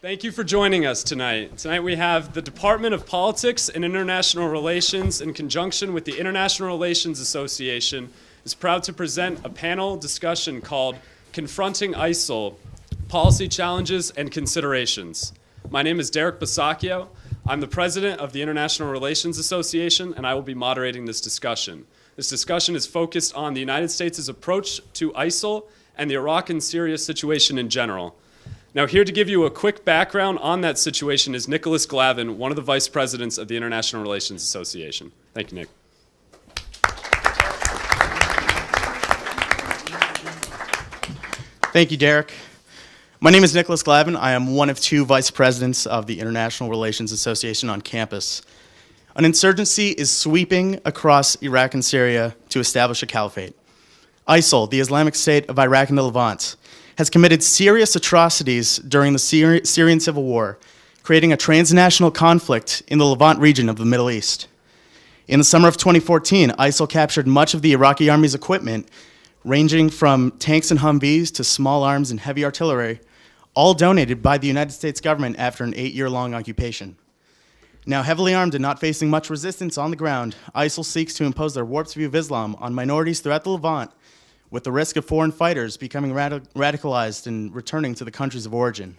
Thank you for joining us tonight. Tonight we have the Department of Politics and International Relations, in conjunction with the International Relations Association, is proud to present a panel discussion called Confronting ISIL, Policy Challenges and Considerations. My name is Derek Basacchio. I'm the president of the International Relations Association, and I will be moderating this discussion. This discussion is focused on the United States' approach to ISIL and the Iraq and Syria situation in general. Now, here to give you a quick background on that situation is Nicholas Glavin, one of the vice presidents of the International Relations Association. Thank you, Nick. Thank you, Derek. My name is Nicholas Glavin. I am one of two vice presidents of the International Relations Association on campus. An insurgency is sweeping across Iraq and Syria to establish a caliphate. ISIL, the Islamic State of Iraq and the Levant, has committed serious atrocities during the Syrian civil war, creating a transnational conflict in the Levant region of the Middle East. In the summer of 2014, ISIL captured much of the Iraqi army's equipment, ranging from tanks and Humvees to small arms and heavy artillery, all donated by the United States government after an 8-year-long occupation. Now heavily armed and not facing much resistance on the ground, ISIL seeks to impose their warped view of Islam on minorities throughout the Levant, with the risk of foreign fighters becoming radicalized and returning to the countries of origin.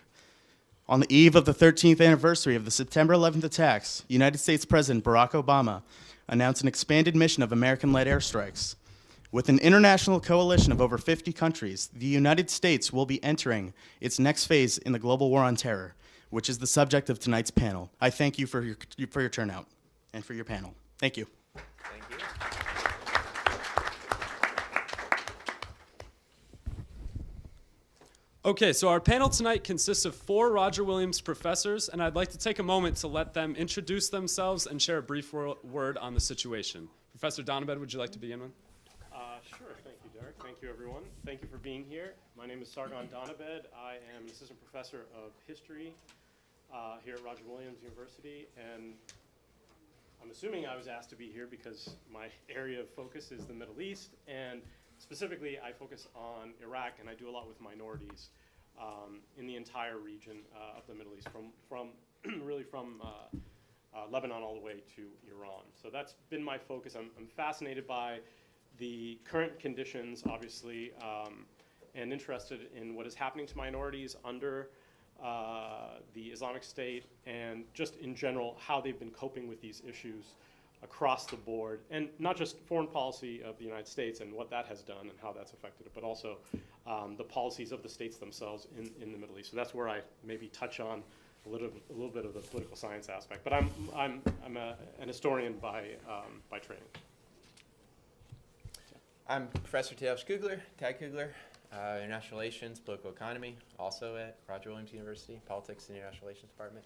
On the eve of the 13th anniversary of the September 11th attacks, United States President Barack Obama announced an expanded mission of American-led airstrikes. With an international coalition of over 50 countries, the United States will be entering its next phase in the global war on terror, which is the subject of tonight's panel. I thank you for your turnout and for your panel. Thank you. Thank you. Okay, so our panel tonight consists of 4 Roger Williams professors, and I'd like to take a moment to let them introduce themselves and share a brief word on the situation. Professor Donabed, would you like to begin with? Sure. Thank you, Derek. Thank you, everyone. Thank you for being here. My name is Sargon Donabed. I am an assistant professor of history here at Roger Williams University, and I'm assuming I was asked to be here because my area of focus is the Middle East, and specifically I focus on Iraq, and I do a lot with minorities in the entire region of the Middle East, from Lebanon all the way to Iran. So that's been my focus. I'm fascinated by the current conditions, obviously, and interested in what is happening to minorities under the Islamic State, and just in general how they've been coping with these issues across the board, and not just foreign policy of the United States and what that has done and how that's affected it, but also the policies of the states themselves in the Middle East. So that's where I maybe touch on a little bit of the political science aspect. But I'm an historian by training. I'm Professor Kugler, Kugler, International Relations, Political Economy, also at Roger Williams University, Politics and International Relations Department.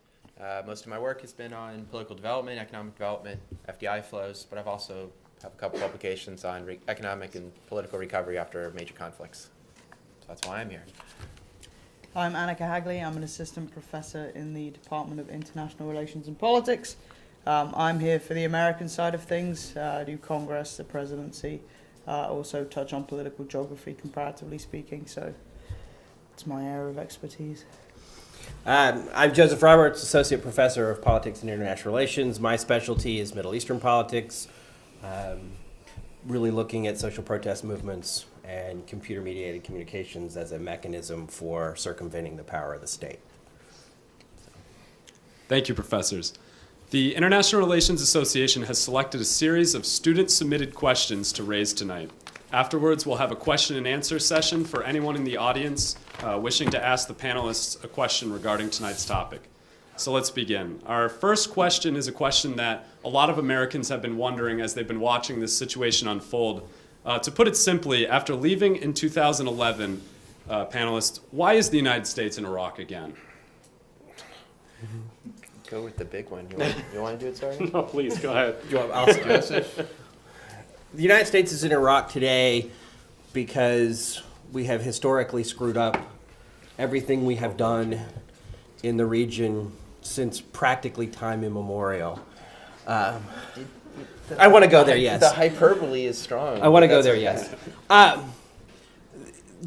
Most of my work has been on political development, economic development, FDI flows, but I've also have a couple publications on economic and political recovery after major conflicts. So that's why I'm here. I'm Annika Hagley. I'm an assistant professor in the Department of International Relations and Politics. I'm here for the American side of things. I do Congress, the presidency, also touch on political geography, comparatively speaking, so it's my area of expertise. I'm Joseph Roberts, Associate Professor of Politics and International Relations. My specialty is Middle Eastern politics, really looking at social protest movements and computer-mediated communications as a mechanism for circumventing the power of the state. Thank you, professors. The International Relations Association has selected a series of student-submitted questions to raise tonight. Afterwards, we'll have a question and answer session for anyone in the audience wishing to ask the panelists a question regarding tonight's topic. So let's begin. Our first question is a question that a lot of Americans have been wondering as they've been watching this situation unfold. To put it simply, after leaving in 2011, panelists, why is the United States in Iraq again? Go with the big one. You want to do it, sorry? No, please, go ahead. I'll suggest the United States is in Iraq today because we have historically screwed up everything we have done in the region since practically time immemorial. I want to go there, yes. The hyperbole is strong. I want to go there, yes. The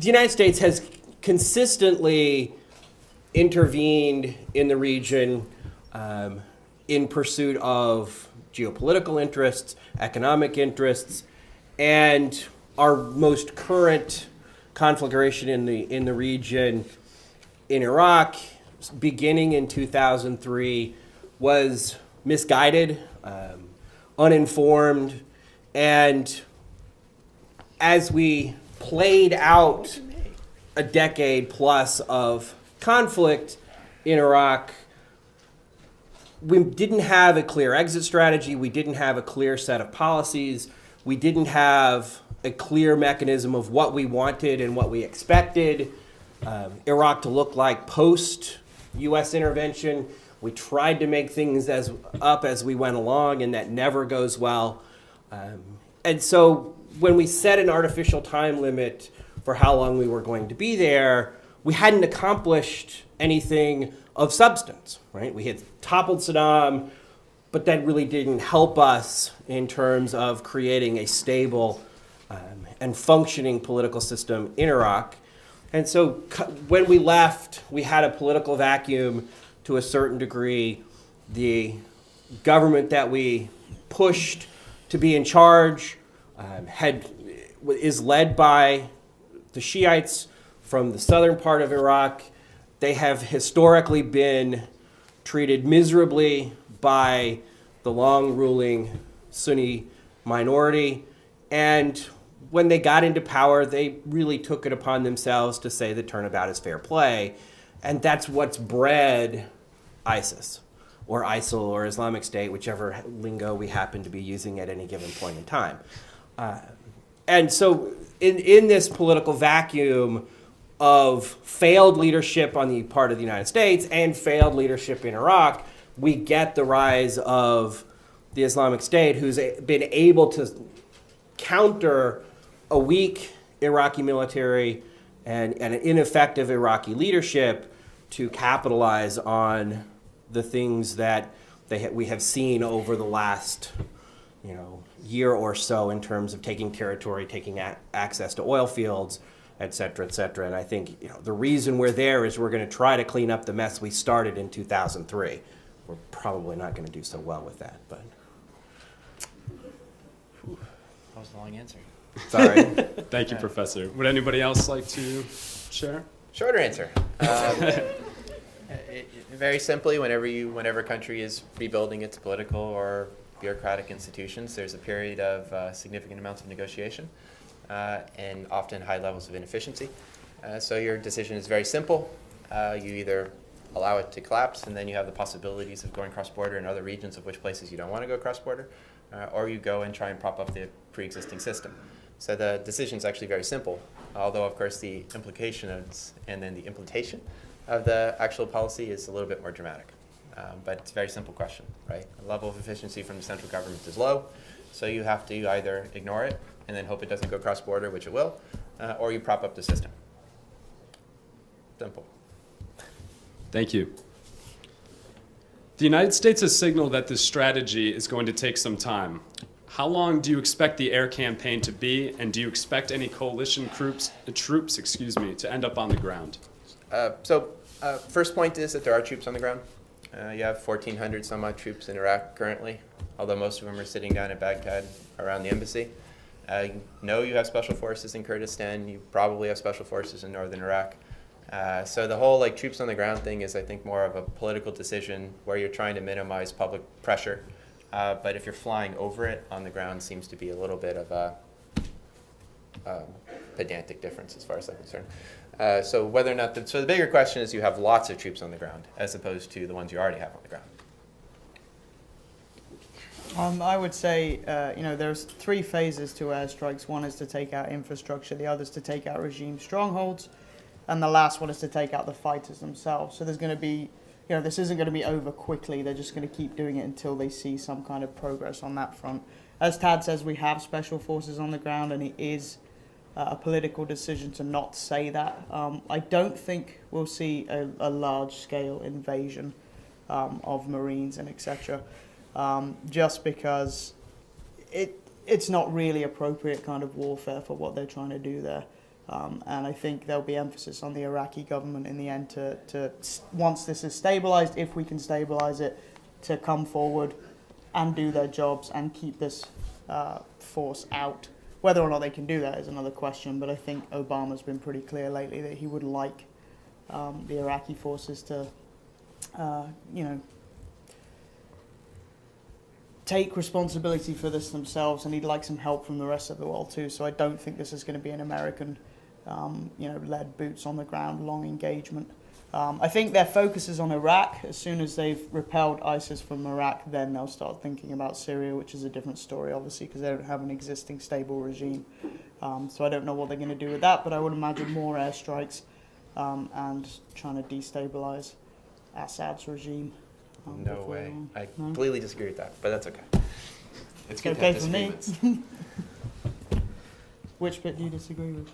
United States has consistently intervened in the region in pursuit of geopolitical interests, economic interests, and our most current conflagration in the region in Iraq, beginning in 2003, was misguided, uninformed, and as we played out a decade plus of conflict in Iraq, we didn't have a clear exit strategy. We didn't have a clear set of policies. We didn't have a clear mechanism of what we wanted and what we expected Iraq to look like post U.S. intervention. We tried to make things as we went along, and that never goes well. And so when we set an artificial time limit for how long we were going to be there, we hadn't accomplished anything of substance, right? We had toppled Saddam, but that really didn't help us in terms of creating a stable and functioning political system in Iraq. And so when we left, we had a political vacuum to a certain degree. The government that we pushed to be in charge is led by the Shiites from the southern part of Iraq. They have historically been treated miserably by the long-ruling Sunni minority. And when they got into power, they really took it upon themselves to say that turnabout is fair play. And that's what's bred ISIS, or ISIL, or Islamic State, whichever lingo we happen to be using at any given point in time. And so in this political vacuum of failed leadership on the part of the United States and failed leadership in Iraq, we get the rise of the Islamic State, who's been able to counter a weak Iraqi military and an ineffective Iraqi leadership to capitalize on the things that we have seen over the last year or so in terms of taking territory, taking access to oil fields, et cetera, et cetera. And I think the reason we're there is we're going to try to clean up the mess we started in 2003. We're probably not going to do so well with that, but. That was a long answer. Sorry. Thank you, Professor. Would anybody else like to share? Shorter answer. Very simply, whenever a country is rebuilding its political or bureaucratic institutions, there's a period of significant amounts of negotiation and often high levels of inefficiency. So your decision is very simple. You either allow it to collapse, and then you have the possibilities of going cross-border in other regions of which places you don't want to go cross-border, or you go and try and prop up the pre-existing system. So the decision is actually very simple, although, of course, the implications and then the implementation of the actual policy is a little bit more dramatic. But it's a very simple question, right? The level of efficiency from the central government is low, so you have to either ignore it and then hope it doesn't go cross-border, which it will, or you prop up the system. Simple. Thank you. The United States has signaled that this strategy is going to take some time. How long do you expect the air campaign to be, and do you expect any coalition troops to end up on the ground? First point is that there are troops on the ground. You have 1,400 some odd troops in Iraq currently, although most of them are sitting down at Baghdad around the embassy. You know you have special forces in Kurdistan. You probably have special forces in northern Iraq. So the whole troops on the ground thing is, I think, more of a political decision where you're trying to minimize public pressure. But if you're flying over it, on the ground seems to be a little bit of a pedantic difference as far as I'm concerned. So whether or not, the bigger question is you have lots of troops on the ground as opposed to the ones you already have on the ground. I would say, there's 3 phases to airstrikes. One is to take out infrastructure, the other is to take out regime strongholds, and the last one is to take out the fighters themselves. So there's going to be, this isn't going to be over quickly. They're just going to keep doing it until they see some kind of progress on that front. As Tad says, we have special forces on the ground, and it is a political decision to not say that. I don't think we'll see a large-scale invasion of Marines and etc. Just because it's not really appropriate kind of warfare for what they're trying to do there. And I think there'll be emphasis on the Iraqi government in the end to once this is stabilized, if we can stabilize it, to come forward and do their jobs and keep this force out. Whether or not they can do that is another question, but I think Obama's been pretty clear lately that he would like the Iraqi forces to, take responsibility for this themselves, and he'd like some help from the rest of the world too. So I don't think this is going to be an American, led boots on the ground, long engagement. I think their focus is on Iraq. As soon as they've repelled ISIS from Iraq, then they'll start thinking about Syria, which is a different story, obviously, because they don't have an existing stable regime. So I don't know what they're going to do with that, but I would imagine more airstrikes and trying to destabilize Assad's regime. No way. I completely disagree with that, but that's okay. It's good okay to have for me. disagreements. Which bit do you disagree with?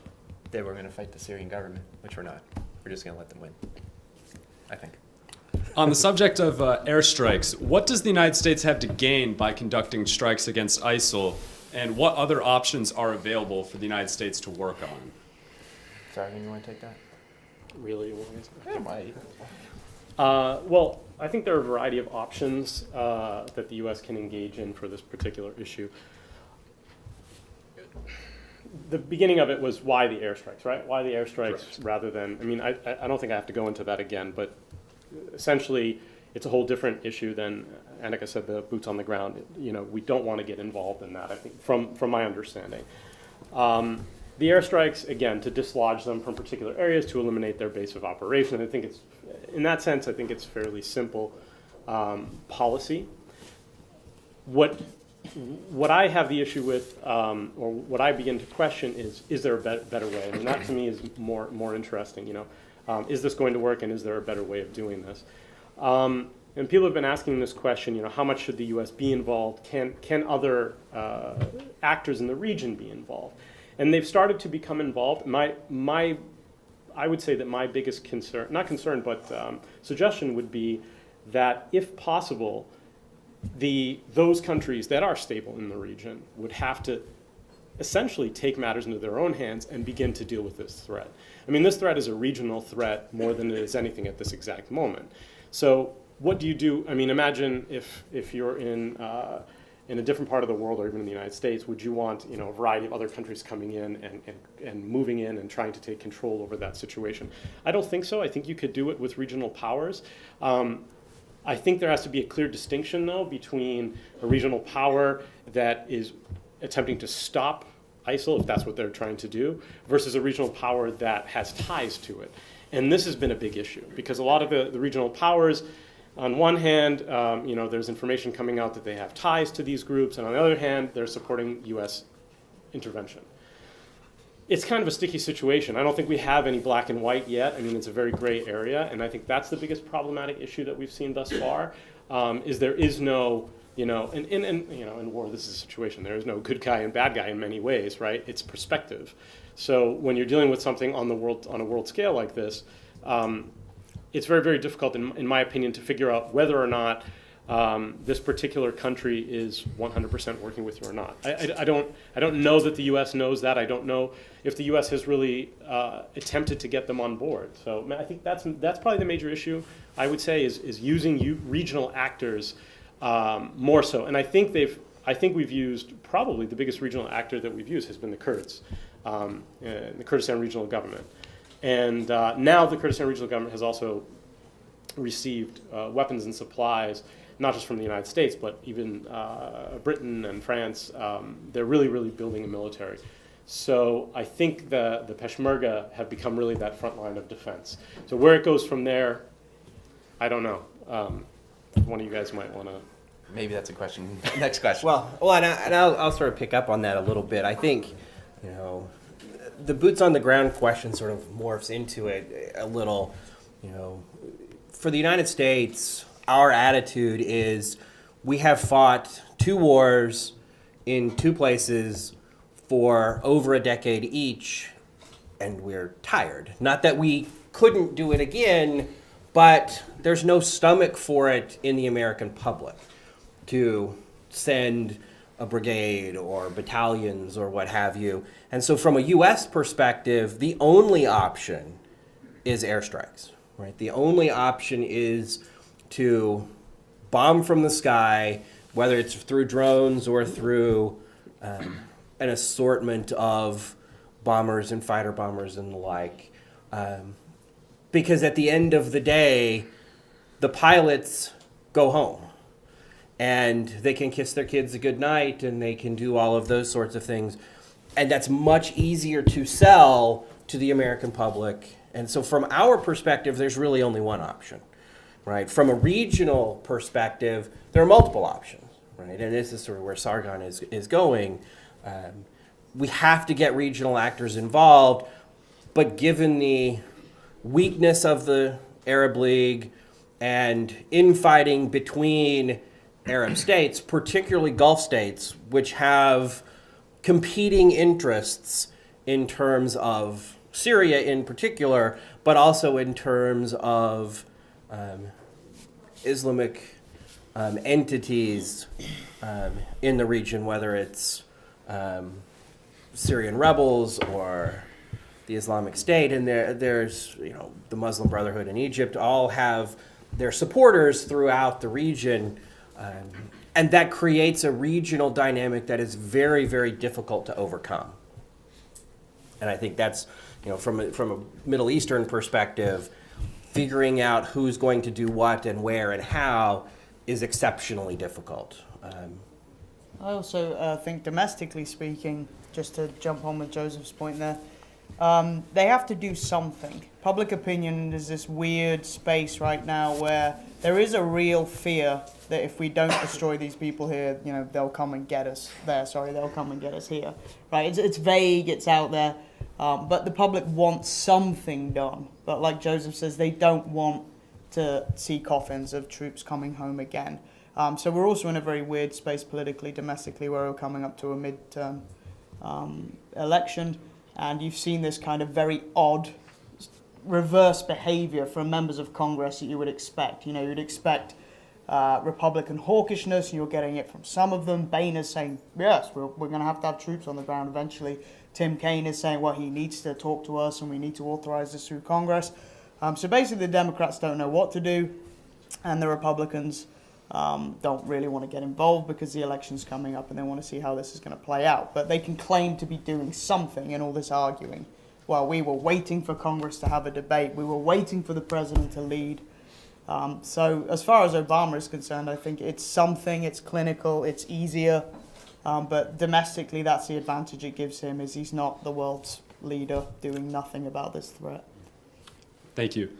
That we're going to fight the Syrian government, which we're not. We're just going to let them win, I think. On the subject of airstrikes, what does the United States have to gain by conducting strikes against ISIL, and what other options are available for the United States to work on? Sargon, you want to take that? Really? You want me to? Yeah, might. Well, I think there are a variety of options that the U.S. can engage in for this particular issue. The beginning of it was why the airstrikes, right? Why the airstrikes Correct. rather than, I don't think I have to go into that again, but essentially it's a whole different issue than Annika said, the boots on the ground. We don't want to get involved in that, I think, from my understanding. The airstrikes, again, to dislodge them from particular areas, to eliminate their base of operation. I think it's, in that sense, I think it's fairly simple policy. What I have the issue with, or what I begin to question is there a better way? I mean, that to me is more interesting, is this going to work, and is there a better way of doing this? And people have been asking this question, how much should the U.S. be involved? Can other actors in the region be involved? And they've started to become involved. I would say that my biggest concern, not concern, but suggestion would be that if possible, those countries that are stable in the region would have to essentially take matters into their own hands and begin to deal with this threat. I mean, this threat is a regional threat more than it is anything at this exact moment. So what do you do? I mean, imagine if you're in a different part of the world, or even in the United States, would you want a variety of other countries coming in and moving in and trying to take control over that situation? I don't think so. I think you could do it with regional powers. I think there has to be a clear distinction, though, between a regional power that is attempting to stop ISIL, if that's what they're trying to do, versus a regional power that has ties to it. And this has been a big issue, because a lot of the regional powers, on one hand, there's information coming out that they have ties to these groups, and on the other hand, they're supporting U.S. intervention. It's kind of a sticky situation. I don't think we have any black and white yet. I mean, it's a very gray area, and I think that's the biggest problematic issue that we've seen thus far, is there is no, in war, this is a situation. There is no good guy and bad guy in many ways, right? It's perspective. So when you're dealing with something on a world scale like this, it's very, very difficult, in my opinion, to figure out whether or not this particular country is 100% working with you or not. I don't know that the U.S. knows that. I don't know if the U.S. has really attempted to get them on board. So I think that's probably the major issue, I would say, is using regional actors more so. And I think we've used, probably the biggest regional actor that we've used has been the Kurds, the Kurdistan Regional Government. And now the Kurdistan Regional Government has also received weapons and supplies, not just from the United States, but even Britain and France. They're really, really building a military. So I think the Peshmerga have become really that front line of defense. So where it goes from there, I don't know. One of you guys might want to. Maybe that's a question. Next question. Well, and I'll sort of pick up on that a little bit. I think, the boots on the ground question sort of morphs into it a little. For the United States, our attitude is we have fought 2 wars in 2 places for over a decade each, and we're tired. Not that we couldn't do it again, but there's no stomach for it in the American public to send a brigade or battalions or what have you. And so from a U.S. perspective, the only option is airstrikes, right? The only option is to bomb from the sky, whether it's through drones or through an assortment of bombers and fighter bombers and the like. Because at the end of the day, the pilots go home. And they can kiss their kids a good night, and they can do all of those sorts of things. And that's much easier to sell to the American public. And so from our perspective, there's really only one option, right? From a regional perspective, there are multiple options, right? And this is sort of where Sargon is going. We have to get regional actors involved, but given the weakness of the Arab League and infighting between Arab states, particularly Gulf states, which have competing interests in terms of Syria in particular, but also in terms of Islamic entities in the region, whether it's Syrian rebels or the Islamic State, and there's the Muslim Brotherhood in Egypt, all have their supporters throughout the region. And that creates a regional dynamic that is very, very difficult to overcome. And I think that's, from a Middle Eastern perspective, figuring out who's going to do what and where and how is exceptionally difficult. I also think domestically speaking, just to jump on with Joseph's point there, they have to do something. Public opinion is this weird space right now where there is a real fear that if we don't destroy these people here, they'll come and get us there. Sorry, they'll come and get us here. Right? It's vague, it's out there, but the public wants something done. But like Joseph says, they don't want to see coffins of troops coming home again. So we're also in a very weird space politically, domestically, where we're coming up to a midterm election. And you've seen this kind of very odd reverse behavior from members of Congress that you would expect. You'd expect Republican hawkishness, and you're getting it from some of them. Boehner is saying, yes, we're going to have troops on the ground eventually. Tim Kaine is saying, well, he needs to talk to us and we need to authorize this through Congress. So basically the Democrats don't know what to do, and the Republicans don't really want to get involved because the election's coming up and they want to see how this is going to play out. But they can claim to be doing something in all this arguing. Well, we were waiting for Congress to have a debate. We were waiting for the president to lead. So as far as Obama is concerned, I think it's something, it's clinical, it's easier. But domestically, that's the advantage it gives him, is he's not the world's leader doing nothing about this threat. Thank you.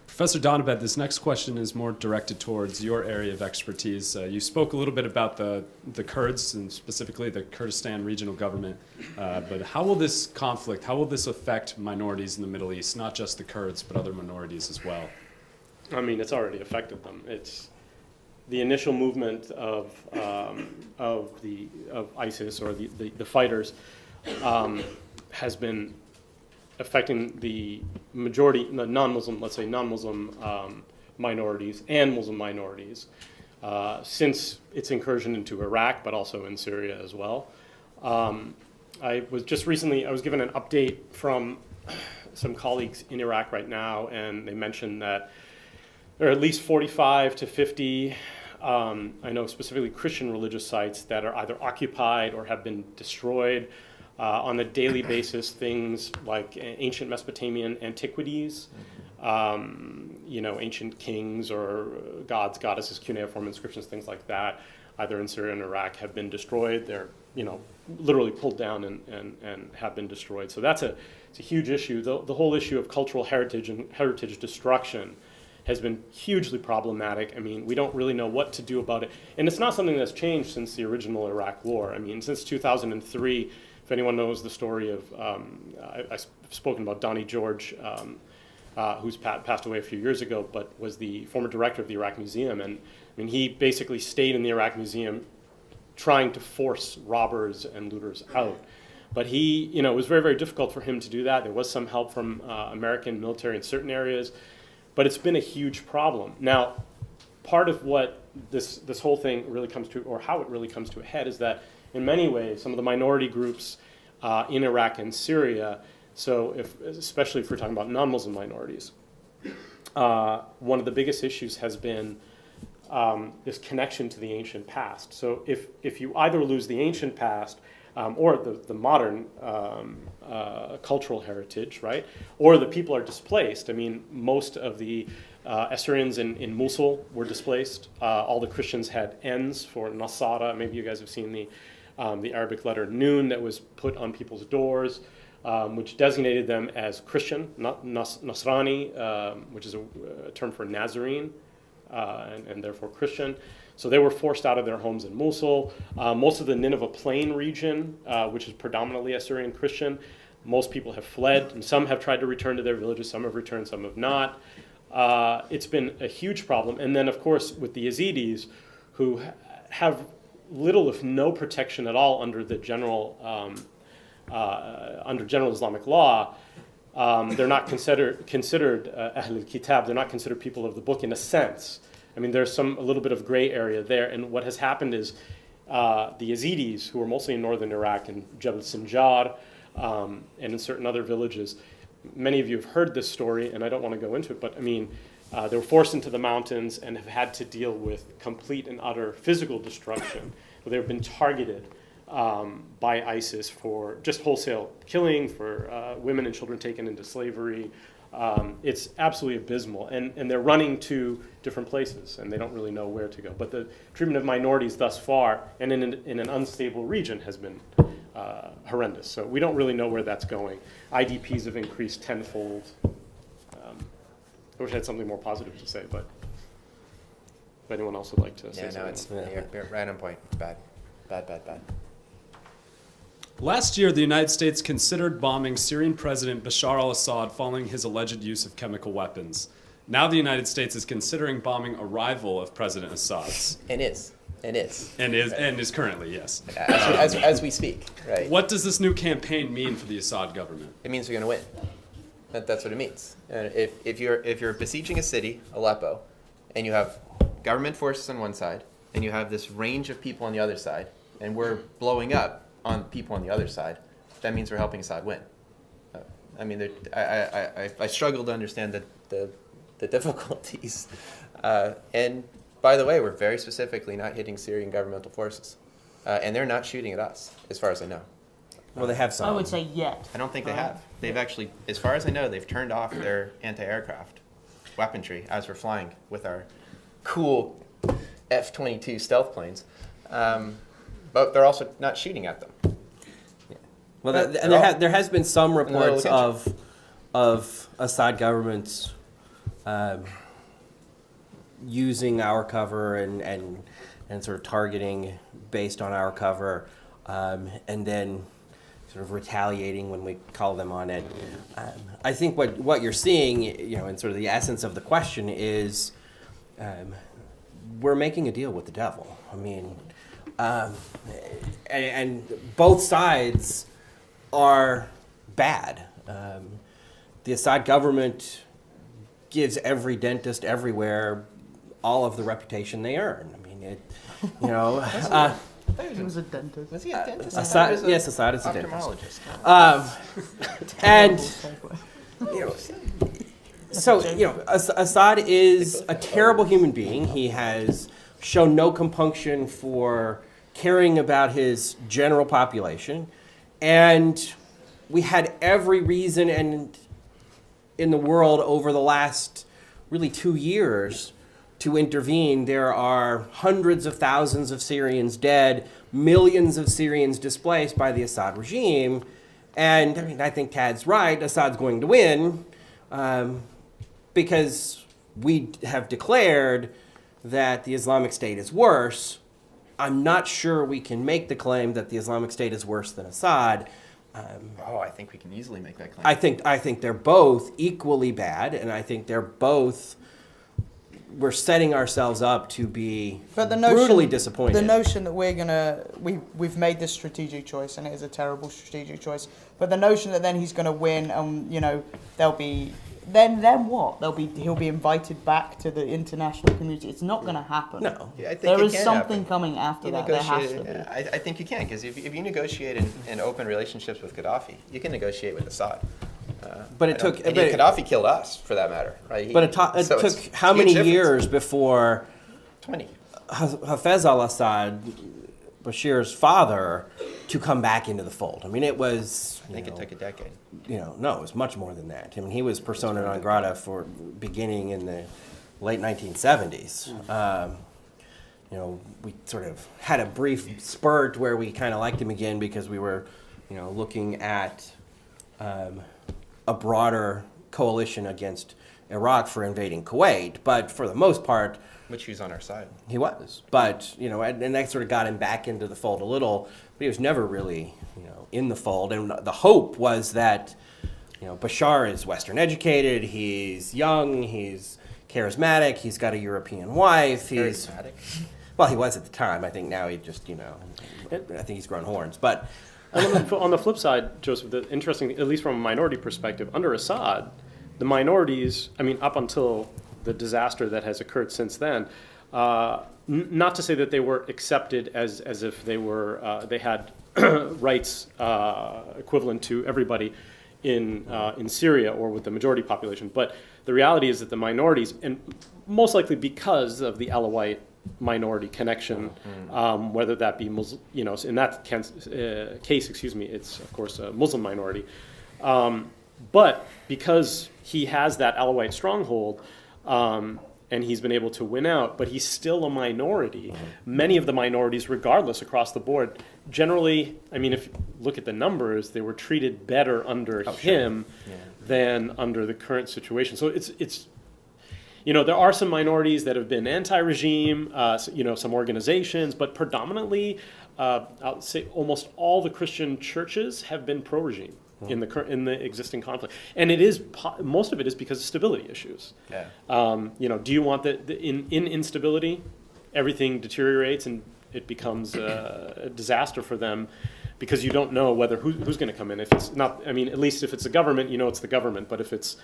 Professor Donabed, this next question is more directed towards your area of expertise. You spoke a little bit about the Kurds, and specifically the Kurdistan regional government. But how will this conflict, how will this affect minorities in the Middle East, not just the Kurds, but other minorities as well? I mean, it's already affected them. It's the initial movement of ISIS, or the fighters, has been affecting the majority, the non-Muslim, let's say non-Muslim minorities and Muslim minorities since its incursion into Iraq, but also in Syria as well. I was given an update from some colleagues in Iraq right now, and they mentioned that there are at least 45 to 50, I know specifically Christian religious sites that are either occupied or have been destroyed. On a daily basis, things like ancient Mesopotamian antiquities, ancient kings or gods, goddesses, cuneiform inscriptions, things like that, either in Syria and Iraq, have been destroyed. They're, literally pulled down and have been destroyed. So it's a huge issue. The whole issue of cultural heritage and heritage destruction has been hugely problematic. I mean, we don't really know what to do about it. And it's not something that's changed since the original Iraq war. I mean, since 2003, if anyone knows the story of, I've spoken about Donnie George, who's passed away a few years ago, but was the former director of the Iraq Museum. And I mean, he basically stayed in the Iraq Museum trying to force robbers and looters out. But it was very, very difficult for him to do that. There was some help from American military in certain areas, but it's been a huge problem. Now, part of what this whole thing really comes to, or how it really comes to a head, is that in many ways, some of the minority groups in Iraq and Syria. So especially if we're talking about non-Muslim minorities, one of the biggest issues has been this connection to the ancient past. So if you either lose the ancient past or the modern cultural heritage, right, or the people are displaced. I mean, most of the Assyrians in Mosul were displaced. All the Christians had N's for Nasara. Maybe you guys have seen the Arabic letter Nun that was put on people's doors, which designated them as Christian, not Nasrani, which is a term for Nazarene, and therefore Christian. So they were forced out of their homes in Mosul. Most of the Nineveh Plain region, which is predominantly Assyrian Christian, most people have fled, and some have tried to return to their villages, some have returned, some have not. It's been a huge problem. And then, of course, with the Yazidis, who have little, if no protection at all under the general Islamic law, they're not considered Ahl al-Kitab. They're not considered people of the book in a sense. I mean, there's a little bit of gray area there. And what has happened is the Yazidis, who are mostly in northern Iraq and Jabal Sinjar, and in certain other villages, many of you have heard this story, and I don't want to go into it, but I mean, they were forced into the mountains and have had to deal with complete and utter physical destruction. They've been targeted by ISIS for just wholesale killing, for women and children taken into slavery. It's absolutely abysmal, and they're running to different places, and they don't really know where to go. But the treatment of minorities thus far, and in an unstable region, has been horrendous. So we don't really know where that's going. IDPs have increased tenfold. I wish I had something more positive to say, but if anyone else would like to say something. You're right on point. Bad. Last year, the United States considered bombing Syrian President Bashar al-Assad following his alleged use of chemical weapons. Now the United States is considering bombing a rival of President Assad's. And is Currently, yes. As we speak, right? What does this new campaign mean for the Assad government? It means you're going to win. That's what it means. And if you're besieging a city, Aleppo, and you have government forces on one side, and you have this range of people on the other side, and we're blowing up on people on the other side, that means we're helping Assad win. I mean, I struggle to understand the difficulties. And by the way, we're very specifically not hitting Syrian governmental forces. And they're not shooting at us, as far as I know. Well, they have some. I would say yet. I don't think they have. They've actually, as far as I know, they've turned off their anti-aircraft weaponry as we're flying with our cool F-22 stealth planes. But they're also not shooting at them. Yeah. Well, there has been some reports of Assad governments using our cover and sort of targeting based on our cover, and then sort of retaliating when we call them on it. I think what you're seeing, and sort of the essence of the question is, we're making a deal with the devil. I mean, and both sides are bad. The Assad government gives every dentist everywhere all of the reputation they earn. I mean, He was a dentist. Was he a dentist? Assad, yes, Assad is a dentist. Assad is a terrible human being. He has shown no compunction for caring about his general population, and we had every reason in the world over the last really 2 years to intervene. There are hundreds of thousands of Syrians dead, millions of Syrians displaced by the Assad regime, and I mean, I think Tad's right. Assad's going to win because we have declared that the Islamic State is worse. I'm not sure we can make the claim that the Islamic State is worse than Assad. I think we can easily make that claim. I think they're both equally bad, and I think they're both. We're setting ourselves up to be brutally disappointed. The notion that we've made this strategic choice, and it is a terrible strategic choice. But the notion that then he's going to win, there'll be then what? He'll be invited back to the international community. It's not going to happen. No. Yeah, I think There it is can something happen. coming after You that. There has to negotiate. be. I think you can, because if you negotiate in open relationships with Gaddafi, you can negotiate with Assad. But it took. Gaddafi killed us, for that matter, right? But it So it's took how huge many difference. years before 20. Hafez al-Assad, Bashir's father, to come back into the fold? I mean, it was. I think it took a decade. No, it was much more than that. I mean, he was persona non grata for beginning in the late 1970s. We sort of had a brief spurt where we kind of liked him again because we were, looking at a broader coalition against Iraq for invading Kuwait. But for the most part, Which he was on our side. he was. But, and that sort of got him back into the fold a little, but he was never really, in the fold. And the hope was that, Bashar is Western educated, he's young, he's charismatic, he's got a European wife, he's... Charismatic. Well, he was at the time. I think now he just, I think he's grown horns. But On the flip side, Joseph, the interesting, at least from a minority perspective, under Assad, the minorities, up until the disaster that has occurred since then, not to say that they were accepted as if they were they had rights equivalent to everybody in Syria or with the majority population, but the reality is that the minorities, and most likely because of the Alawite minority connection, whether that be Muslim, in that case, it's of course a Muslim minority, but because he has that Alawite stronghold. And he's been able to win out, but he's still a minority. Many of the minorities, regardless, across the board, generally, if you look at the numbers, they were treated better under him than under the current situation. So it's there are some minorities that have been anti-regime, some organizations, but predominantly, I'll say almost all the Christian churches have been pro-regime. In the existing conflict, and most of it is because of stability issues. Yeah. Do you want in instability, everything deteriorates and it becomes a disaster for them, because you don't know whether who's going to come in. If it's not, at least if it's the government, it's the government. But if it's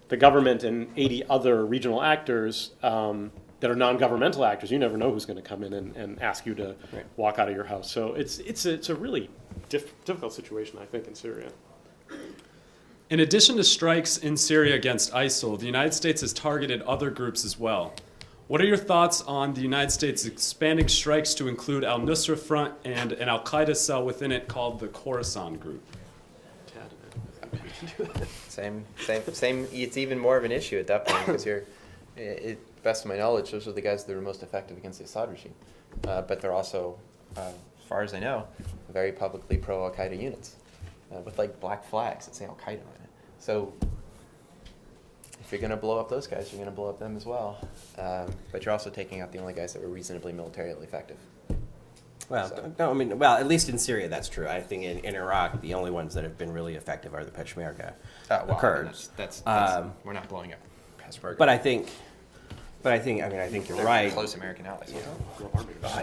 the government and 80 other regional actors that are non-governmental actors, you never know who's going to come in and ask you to walk out of your house. So it's a really difficult situation, I think, in Syria. In addition to strikes in Syria against ISIL, the United States has targeted other groups as well. What are your thoughts on the United States expanding strikes to include al-Nusra Front and an al-Qaeda cell within it called the Khorasan Group? Same. It's even more of an issue at that point, because best of my knowledge, those are the guys that are most effective against the Assad regime. But they're also, as far as I know, very publicly pro-Al-Qaeda units with black flags that say Al-Qaeda on it. So if you're going to blow up those guys, you're going to blow up them as well. But you're also taking out the only guys that were reasonably militarily effective. Well, no, at least in Syria that's true. I think in Iraq, the only ones that have been really effective are the Peshmerga, the Kurds. That's we're not blowing up Peshmerga. But I think you're They're right. Close American allies.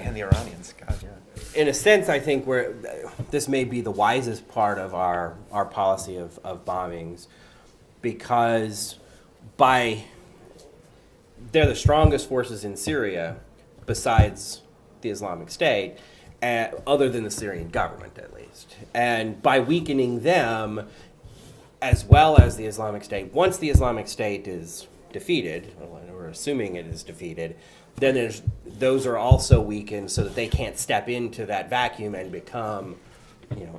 And the Iranians. God, yeah. In a sense, I think this may be the wisest part of our policy of bombings, because they're the strongest forces in Syria besides the Islamic State, other than the Syrian government at least. And by weakening them, as well as the Islamic State, once the Islamic State is defeated, or we're assuming it is defeated, then those are also weakened so that they can't step into that vacuum and become,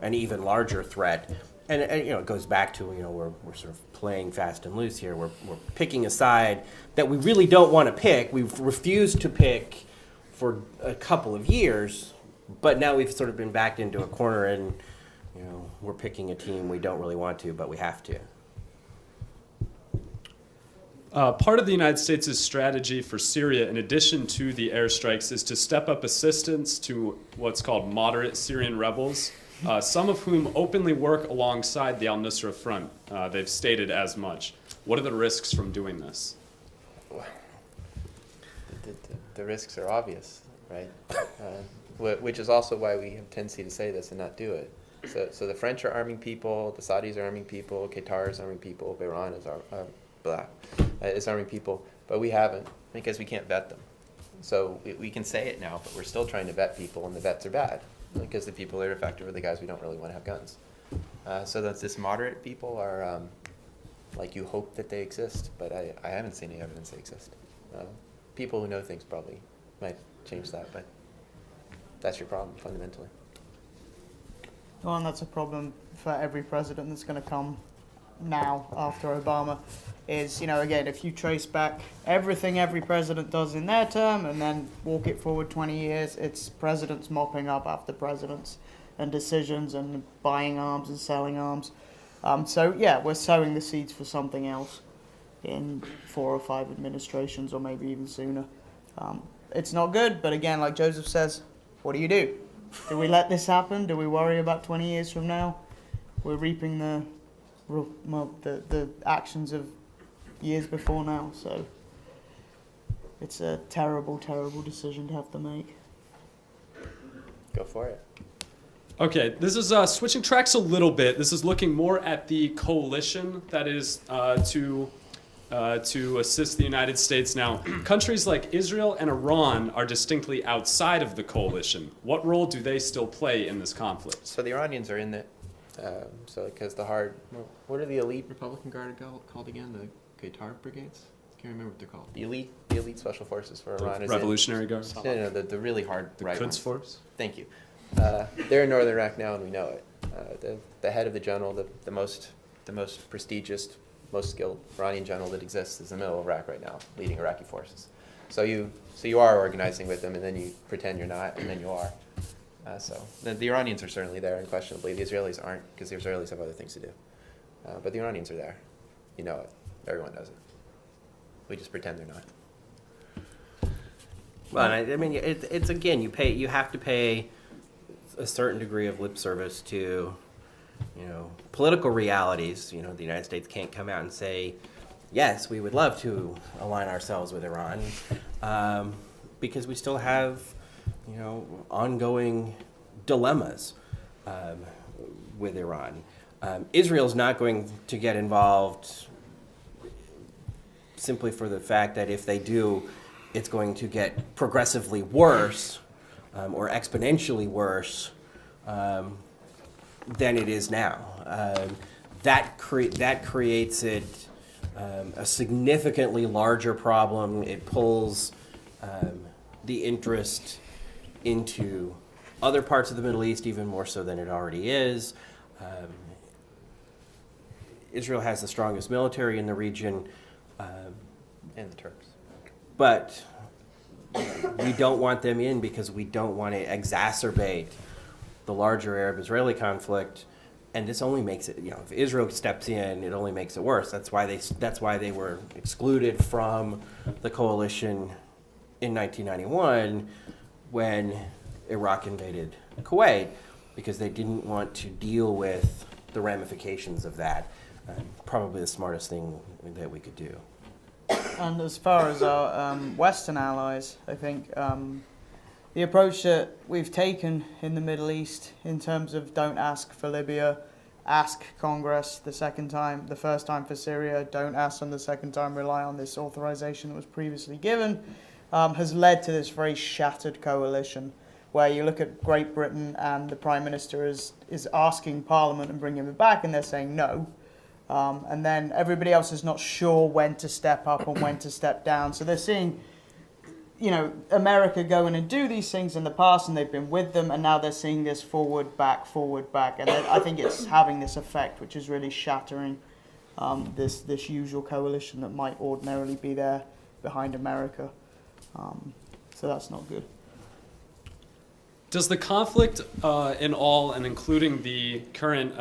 an even larger threat. And it goes back to, we're sort of playing fast and loose here. We're picking a side that we really don't want to pick. We've refused to pick for a couple of years, but now we've sort of been backed into a corner, and we're picking a team we don't really want to, but we have to. Part of the United States' strategy for Syria, in addition to the airstrikes, is to step up assistance to what's called moderate Syrian rebels, some of whom openly work alongside the al-Nusra Front. They've stated as much. What are the risks from doing this? The risks are obvious, right? Which is also why we have a tendency to say this and not do it. So the French are arming people, the Saudis are arming people, Qatar is arming people, Iran is is arming people, but we haven't because we can't vet them. So we can say it now, but we're still trying to vet people, and the vets are bad because the people that are effective are the guys we don't really want to have guns. So this moderate people are like you hope that they exist, but I haven't seen any evidence they exist. People who know things probably might change that, but that's your problem fundamentally. Well, and that's a problem for every president that's going to come now after Obama is, again, if you trace back everything every president does in their term and then walk it forward 20 years, it's presidents mopping up after presidents and decisions and buying arms and selling arms. So, yeah, we're sowing the seeds for something else in 4 or 5 administrations or maybe even sooner. It's not good, but again, like Joseph says, what do? Do we let this happen? Do we worry about 20 years from now? We're reaping the actions of years before now, so it's a terrible, terrible decision to have to make. Go for it. Okay, this is switching tracks a little bit. This is looking more at the coalition that is to assist the United States now. Countries like Israel and Iran are distinctly outside of the coalition. What role do they still play in this conflict? So the Iranians are in it. Because what are the elite Republican Guard called again? The Qatar Brigades? Can't remember what they're called. The elite special forces for Iran. Revolutionary Guard? No, the really hard right Quds ones. Force? Thank you. They're in northern Iraq now, and we know it. The head of the general, the most prestigious, most skilled Iranian general that exists is in the middle of Iraq right now, leading Iraqi forces. So you are organizing with them, and then you pretend you're not, and then you are. So the Iranians are certainly there, unquestionably. The Israelis aren't, because the Israelis have other things to do. But the Iranians are there. You know it. Everyone knows it. We just pretend they're not. Well, I mean, it's again, you have to pay a certain degree of lip service to, political realities. The United States can't come out and say, yes, we would love to align ourselves with Iran, because we still have, ongoing dilemmas with Iran. Israel's not going to get involved simply for the fact that if they do, it's going to get progressively worse or exponentially worse than it is now. That creates it a significantly larger problem. It pulls the interest into other parts of the Middle East even more so than it already is. Israel has the strongest military in the region. And the Turks. But we don't want them in because we don't want to exacerbate the larger Arab-Israeli conflict, and this only makes it. If Israel steps in, it only makes it worse. That's why they were excluded from the coalition in 1991 when Iraq invaded Kuwait, because they didn't want to deal with the ramifications of that. Probably the smartest thing that we could do. And as far as our Western allies, I think the approach that we've taken in the Middle East in terms of don't ask for Libya, ask Congress the first time for Syria, don't ask on the second time, rely on this authorization that was previously given, has led to this very shattered coalition where you look at Great Britain and the Prime Minister is asking Parliament and bringing it back, and they're saying no. And then everybody else is not sure when to step up and when to step down. So they're seeing, America go in and do these things in the past, and they've been with them, and now they're seeing this forward, back. And I think it's having this effect, which is really shattering this usual coalition that might ordinarily be there behind America. So that's not good. Does the conflict in all, and including the current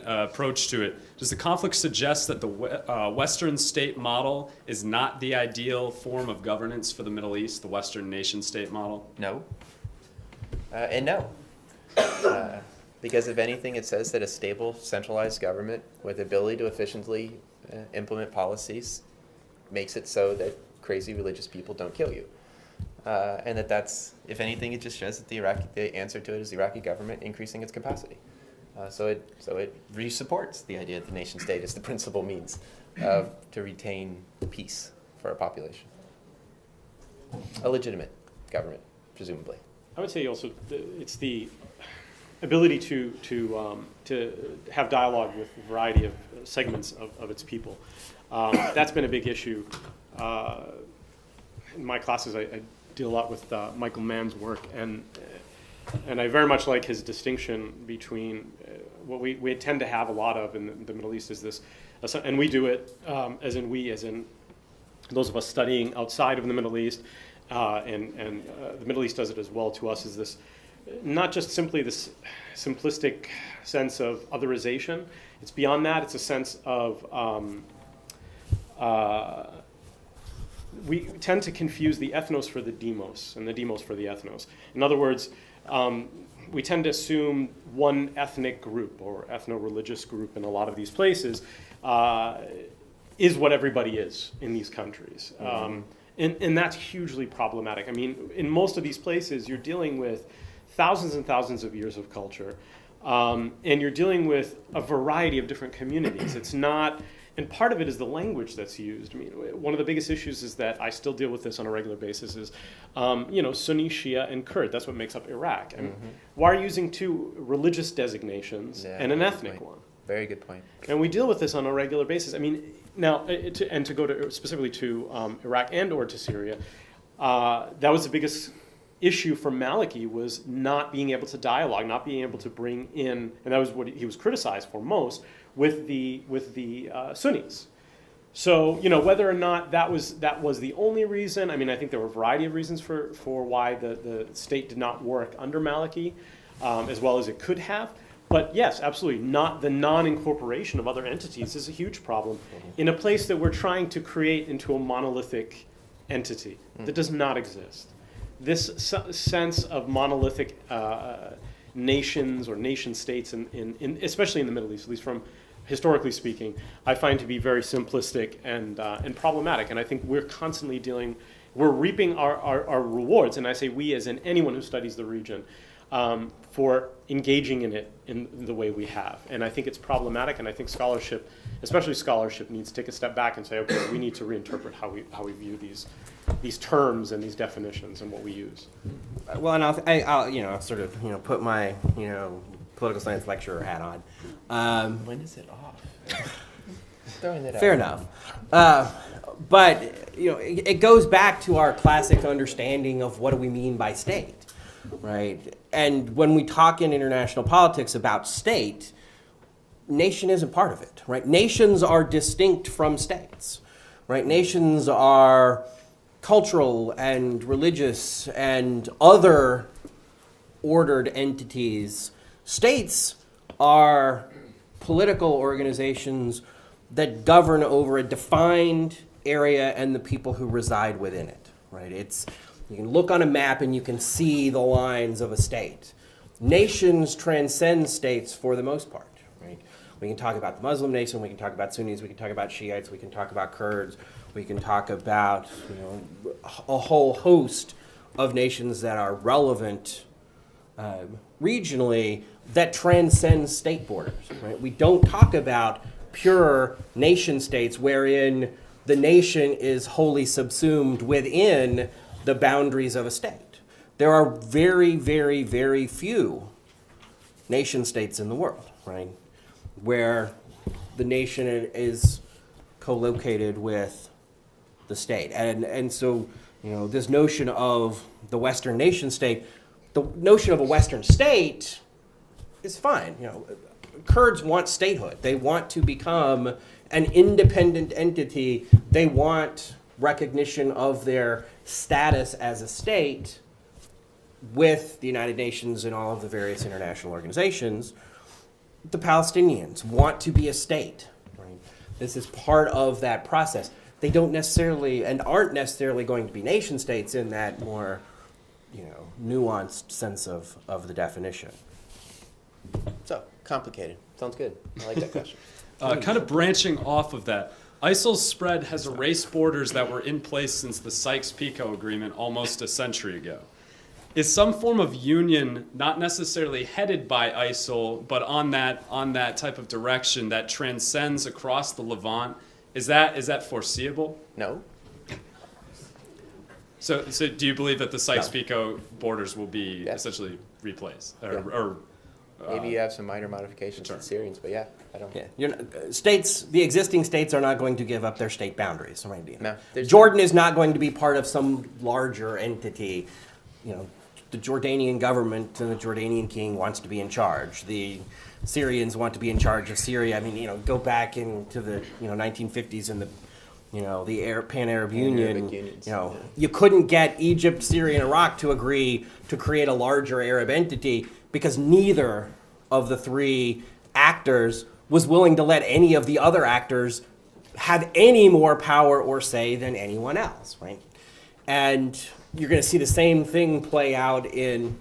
approach to it, does the conflict suggest that the Western state model is not the ideal form of governance for the Middle East, the Western nation-state model? No. And no. Because if anything, it says that a stable, centralized government with ability to efficiently implement policies makes it so that crazy religious people don't kill you. And that's, if anything, it just shows that the answer to it is the Iraqi government increasing its capacity. So it re-supports the idea that the nation state is the principal means to retain peace for a population. A legitimate government, presumably. I would say also it's the ability to have dialogue with a variety of segments of its people. That's been a big issue. In my classes, I deal a lot with Michael Mann's work, and I very much like his distinction between what we tend to have a lot of in the Middle East is this, and we do it as in those of us studying outside of the Middle East, and the Middle East does it as well to us, is this not just simply this simplistic sense of otherization. It's beyond that. It's a sense of we tend to confuse the ethnos for the demos and the demos for the ethnos. In other words, we tend to assume one ethnic group or ethno-religious group in a lot of these places is what everybody is in these countries. And that's hugely problematic. I mean, in most of these places, you're dealing with thousands and thousands of years of culture, and you're dealing with a variety of different communities. It's not, and part of it is the language that's used. I mean, one of the biggest issues is that I still deal with this on a regular basis is, Sunni, Shia, and Kurd. That's what makes up Iraq. And why are you using two religious designations and an ethnic one? Very good point. And we deal with this on a regular basis. I mean, now, to go to specifically to Iraq and or to Syria, that was the biggest issue for Maliki, was not being able to dialogue, not being able to bring in, and that was what he was criticized for most, with the Sunnis. So, whether or not that was the only reason, I mean, I think there were a variety of reasons for why the state did not work under Maliki as well as it could have. But yes, absolutely, the non-incorporation of other entities is a huge problem in a place that we're trying to create into a monolithic entity that does not exist. This sense of monolithic nations or nation states, especially in the Middle East, at least from historically speaking, I find to be very simplistic and problematic. And I think we're constantly we're reaping our rewards, and I say we as in anyone who studies the region, for engaging in it in the way we have. And I think it's problematic, and I think scholarship, especially scholarship, needs to take a step back and say, okay, we need to reinterpret how we view these terms and these definitions and what we use. Well, and I'll sort of put my political science lecturer hat on. When is it off? Throwing it out. Fair enough. But it goes back to our classic understanding of what do we mean by state, right? And when we talk in international politics about state, nation isn't part of it, right? Nations are distinct from states, right? Nations are cultural and religious and other ordered entities. States are political organizations that govern over a defined area and the people who reside within it, right? You can look on a map and you can see the lines of a state. Nations transcend states for the most part, right? We can talk about the Muslim nation, we can talk about Sunnis, we can talk about Shiites, we can talk about Kurds, we can talk about a whole host of nations that are relevant regionally that transcend state borders, right? We don't talk about pure nation states wherein the nation is wholly subsumed within the boundaries of a state. There are very, very, very few nation states in the world, right, where the nation is co-located with the state. And so, this notion of the Western nation state, the notion of a Western state is fine. Kurds want statehood. They want to become an independent entity. They want recognition of their status as a state with the United Nations and all of the various international organizations. The Palestinians want to be a state, right? This is part of that process. They don't necessarily and aren't necessarily going to be nation states in that more, nuanced sense of the definition. So, complicated. Sounds good. I like that question. Kind of branching off of that, ISIL's spread has erased borders that were in place since the Sykes-Picot Agreement almost a century ago. Is some form of union not necessarily headed by ISIL, but on that type of direction that transcends across the Levant Is that foreseeable? No. So do you believe that the Sykes-Picot borders will be Yeah. essentially replaced? Maybe you have some minor modifications to the Syrians, but yeah, I don't. Yeah, the existing states are not going to give up their state boundaries. Right? No, Jordan is not going to be part of some larger entity. The Jordanian government and the Jordanian king wants to be in charge. The Syrians want to be in charge of Syria. I mean, go back into the 1950s and the Pan-Arab Union. You couldn't get Egypt, Syria, and Iraq to agree to create a larger Arab entity because neither of the three actors was willing to let any of the other actors have any more power or say than anyone else, right? And you're going to see the same thing play out in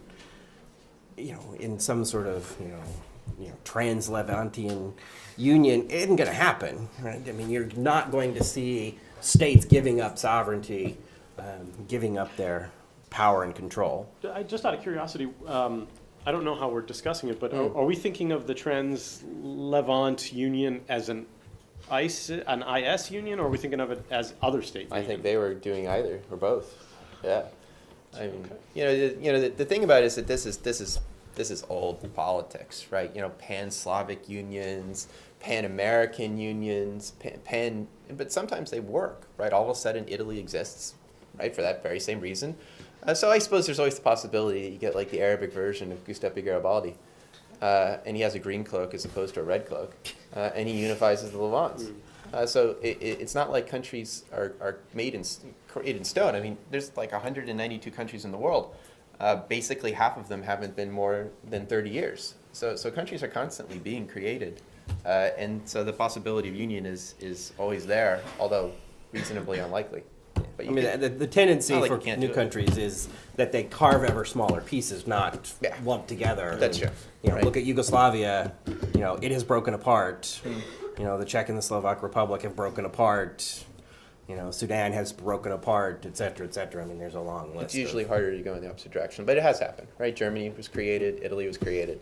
some sort of trans-Levantian union. It isn't going to happen, right? I mean, you're not going to see states giving up sovereignty, giving up their power and control. Just out of curiosity, I don't know how we're discussing it, but are we thinking of the Trans-Levant Union as an IS union, or are we thinking of it as other state? I think they were doing either or both. Yeah, I mean, the thing about it is that this is old politics, right? Pan-Slavic unions, Pan-American unions, but sometimes they work, right? All of a sudden, Italy exists, right, for that very same reason. So I suppose there's always the possibility that you get like the Arabic version of Giuseppe Garibaldi, and he has a green cloak as opposed to a red cloak, and he unifies the Levants. So it's not like countries are created in stone. I mean, there's like 192 countries in the world. Basically, half of them haven't been more than 30 years. So countries are constantly being created, and so the possibility of union is always there, although reasonably unlikely. But the tendency for new countries is that they carve ever smaller pieces, not lump together. That's true. Right. Look at Yugoslavia. It has broken apart. The Czech and the Slovak Republic have broken apart. Sudan has broken apart, et cetera, et cetera. I mean, there's a long list. It's usually harder to go in the opposite direction, but it has happened, right? Germany was created, Italy was created.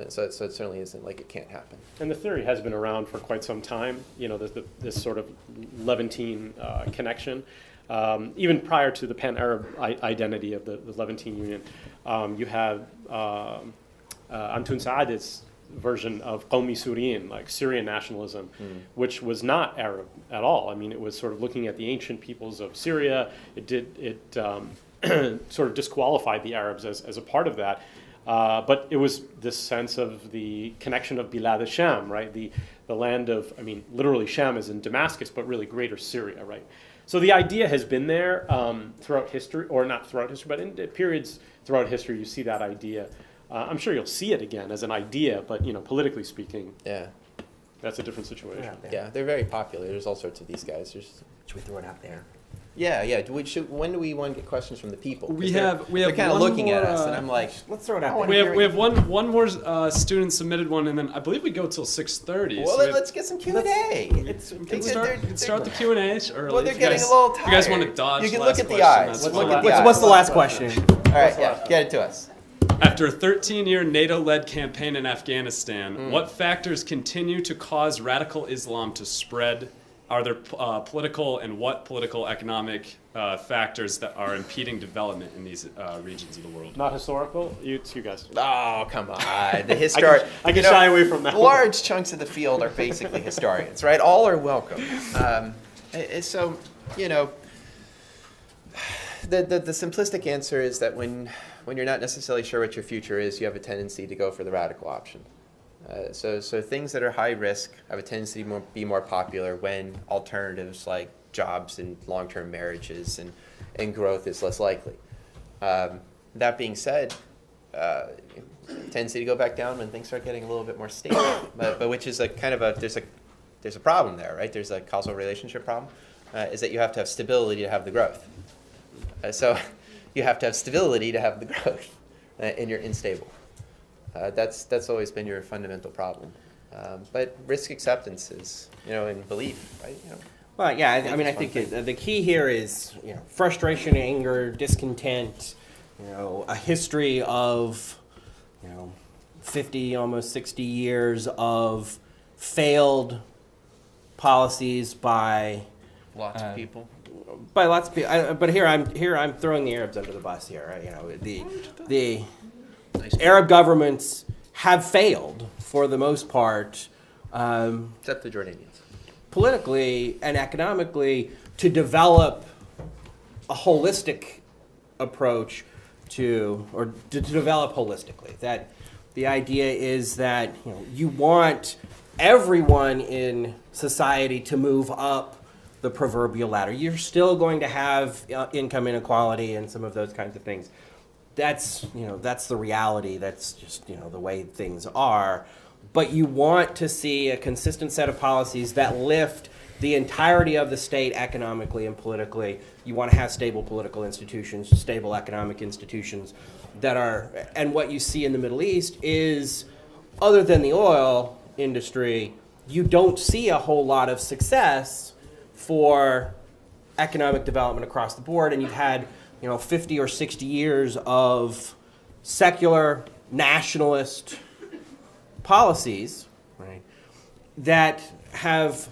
So it certainly isn't like it can't happen. And the theory has been around for quite some time. There's this sort of Levantine connection. Even prior to the Pan-Arab identity of the Levantine Union, you have Antun Saadet's version of Qawmi Suriyin, like Syrian nationalism, which was not Arab at all. I mean, it was sort of looking at the ancient peoples of Syria. It sort of disqualified the Arabs as a part of that. But it was this sense of the connection of Bilad al-Sham, right? The land of, I mean, literally Sham is in Damascus, but really greater Syria, right? So the idea has been there throughout history, or not throughout history, but in periods throughout history, you see that idea. I'm sure you'll see it again as an idea, but politically speaking, that's a different situation. Yeah, they're very popular. There's all sorts of these guys. Should we throw it out there? Yeah. When do we want to get questions from the people? We have they're kind of looking at us, and I'm like, let's throw it out there. We have one more student submitted one, and then I believe we go till 6:30. Well, let's get some Q&A. We can start the Q&A early. Well, they're getting a little tired. If you guys want to dodge, you can last look at the question, eyes. that's What's the last question? All right, get it to us. After a 13-year NATO-led campaign in Afghanistan, what factors continue to cause radical Islam to spread? Are there political and what political economic factors that are impeding development in these regions of the world? Not historical? It's you guys. Oh, come on. The historic. I can shy away from that. Large chunks of the field are basically historians, right? All are welcome. So, the simplistic answer is that when you're not necessarily sure what your future is, you have a tendency to go for the radical option. So things that are high risk have a tendency to be more popular when alternatives like jobs and long-term marriages and growth is less likely. That being said, tendency to go back down when things start getting a little bit more stable, but which is a kind of there's a problem there, right? There's a causal relationship problem, is that you have to have stability to have the growth. So you have to have stability to have the growth, and you're unstable. That's always been your fundamental problem. But risk acceptance is, and belief, right? Well, yeah, I mean, I think the key here is, frustration, anger, discontent, a history of, 50, almost 60 years of failed policies by Lots of people. lots of people. But here I'm throwing the Arabs under the bus here. Right? You know, the Arab governments have failed for the most part, Except the Jordanians. politically and economically, to develop a holistic approach to develop holistically. That the idea is that you want everyone in society to move up the proverbial ladder. You're still going to have income inequality and some of those kinds of things. That's the reality. That's just the way things are. But you want to see a consistent set of policies that lift the entirety of the state economically and politically. You want to have stable political institutions, stable economic institutions that are, and what you see in the Middle East is, other than the oil industry, you don't see a whole lot of success for economic development across the board, and you've had 50 or 60 years of secular nationalist policies, right, that have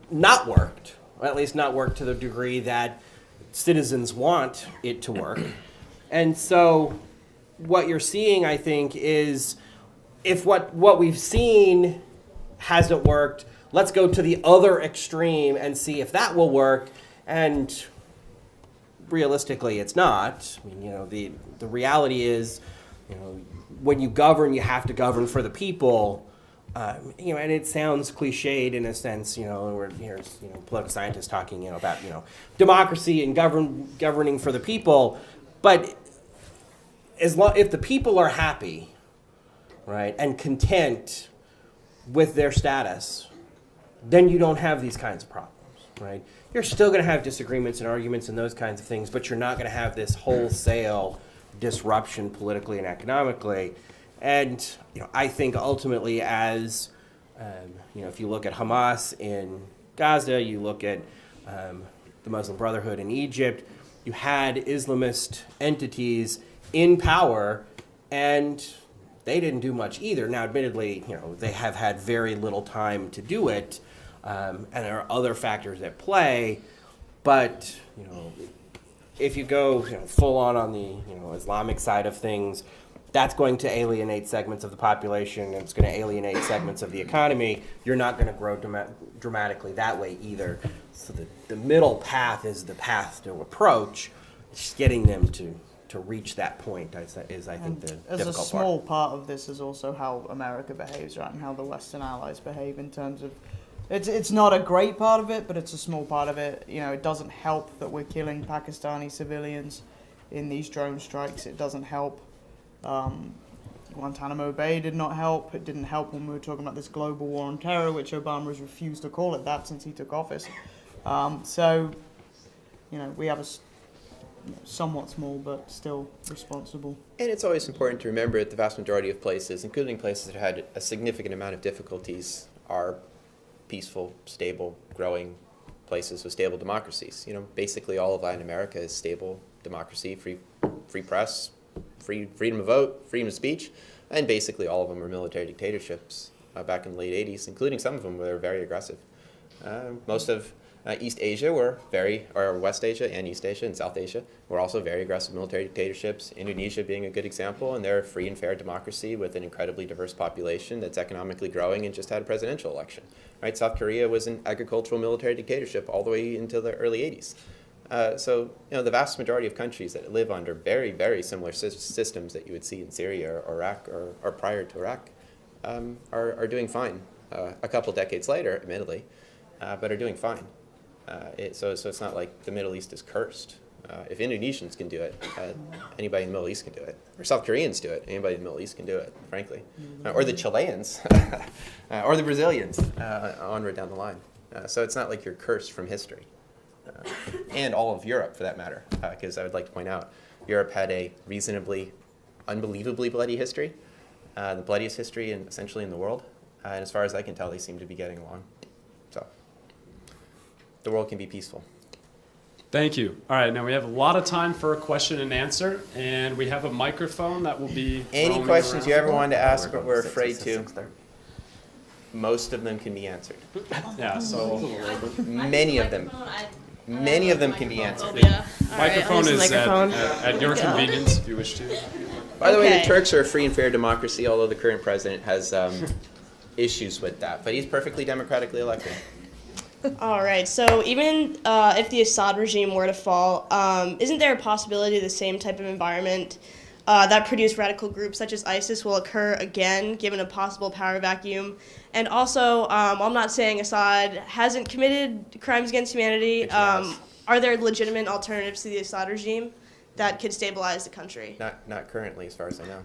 not worked, or at least not worked to the degree that citizens want it to work. And so what you're seeing, I think, is if what we've seen hasn't worked, let's go to the other extreme and see if that will work. And realistically, it's not. I mean, the reality is, when you govern, you have to govern for the people. And it sounds cliched in a sense, where here's political scientists talking, about democracy and governing for the people. But if the people are happy, right, and content with their status, then you don't have these kinds of problems, right? You're still going to have disagreements and arguments and those kinds of things, but you're not going to have this wholesale disruption politically and economically. And I think ultimately, as if you look at Hamas in Gaza, you look at the Muslim Brotherhood in Egypt, you had Islamist entities in power, and they didn't do much either. Now, admittedly, they have had very little time to do it, and there are other factors at play. But if you go full on the Islamic side of things, that's going to alienate segments of the population, and it's going to alienate segments of the economy. You're not going to grow dramatically that way either. So the middle path is the path to approach. Just getting them to reach that point is I think, the difficult part. As a small part of this is also how America behaves, right, and how the Western allies behave in terms of, it's not a great part of it, but it's a small part of it. It doesn't help that we're killing Pakistani civilians in these drone strikes. It doesn't help. Guantanamo Bay did not help. It didn't help when we were talking about this global war on terror, which Obama has refused to call it that since he took office. So we have a somewhat small but still responsible. And it's always important to remember that the vast majority of places, including places that had a significant amount of difficulties, are peaceful, stable, growing places with stable democracies. Basically all of Latin America is stable democracy, free press, freedom of vote, freedom of speech, and basically all of them were military dictatorships back in the late 80s, including some of them were very aggressive. Most of East Asia or West Asia and East Asia and South Asia were also very aggressive military dictatorships, Indonesia being a good example, and they're a free and fair democracy with an incredibly diverse population that's economically growing and just had a presidential election. Right? South Korea was an agricultural military dictatorship all the way into the early 80s. So the vast majority of countries that live under very, very similar systems that you would see in Syria or Iraq or prior to Iraq are doing fine. A couple decades later, admittedly, but are doing fine. So it's not like the Middle East is cursed. If Indonesians can do it, anybody in the Middle East can do it. Or South Koreans do it, anybody in the Middle East can do it, frankly. Or the Chileans, or the Brazilians, onward down the line. So it's not like you're cursed from history. And all of Europe, for that matter, because I would like to point out, Europe had a reasonably, unbelievably bloody history, the bloodiest history essentially in the world. And as far as I can tell, they seem to be getting along. So the world can be peaceful. Thank you. All right, now we have a lot of time for a question and answer, and we have a microphone that will be Any questions you ever wanted to ask but were afraid to? most of them can be answered. Yeah, so Many of them. Many of them can be answered. microphone is at your convenience if you wish to. By the way, the Okay. Turks are a free and fair democracy, although the current president has issues with that. But he's perfectly democratically elected. All right. So even if the Assad regime were to fall, isn't there a possibility the same type of environment that produced radical groups such as ISIS will occur again, given a possible power vacuum? And also, while I'm not saying Assad hasn't committed crimes against humanity, are there legitimate alternatives to the Assad regime that could stabilize the country? Not currently, as far as I know.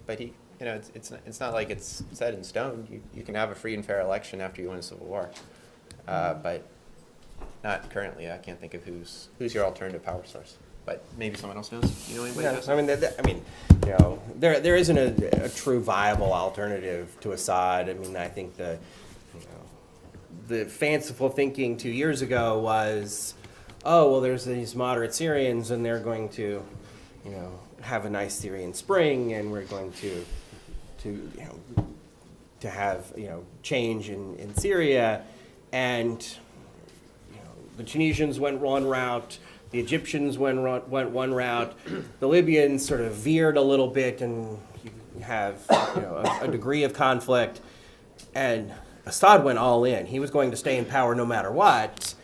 But he, you know, it's not like it's set in stone. You can have a free and fair election after you win a civil war, but not currently. I can't think of who's your alternative power source. But maybe someone else knows. You know anybody? Yeah, knows? I mean, you know, there isn't a true viable alternative to Assad. I mean, I think the fanciful thinking 2 years ago was, oh, well, there's these moderate Syrians, and they're going to, you know, have a nice Syrian spring, and we're going to have, you know, change in Syria, and you know, the Tunisians went one route. The Egyptians went one route. The Libyans sort of veered a little bit, and you have, you know, a degree of conflict. And Assad went all in. He was going to stay in power no matter what.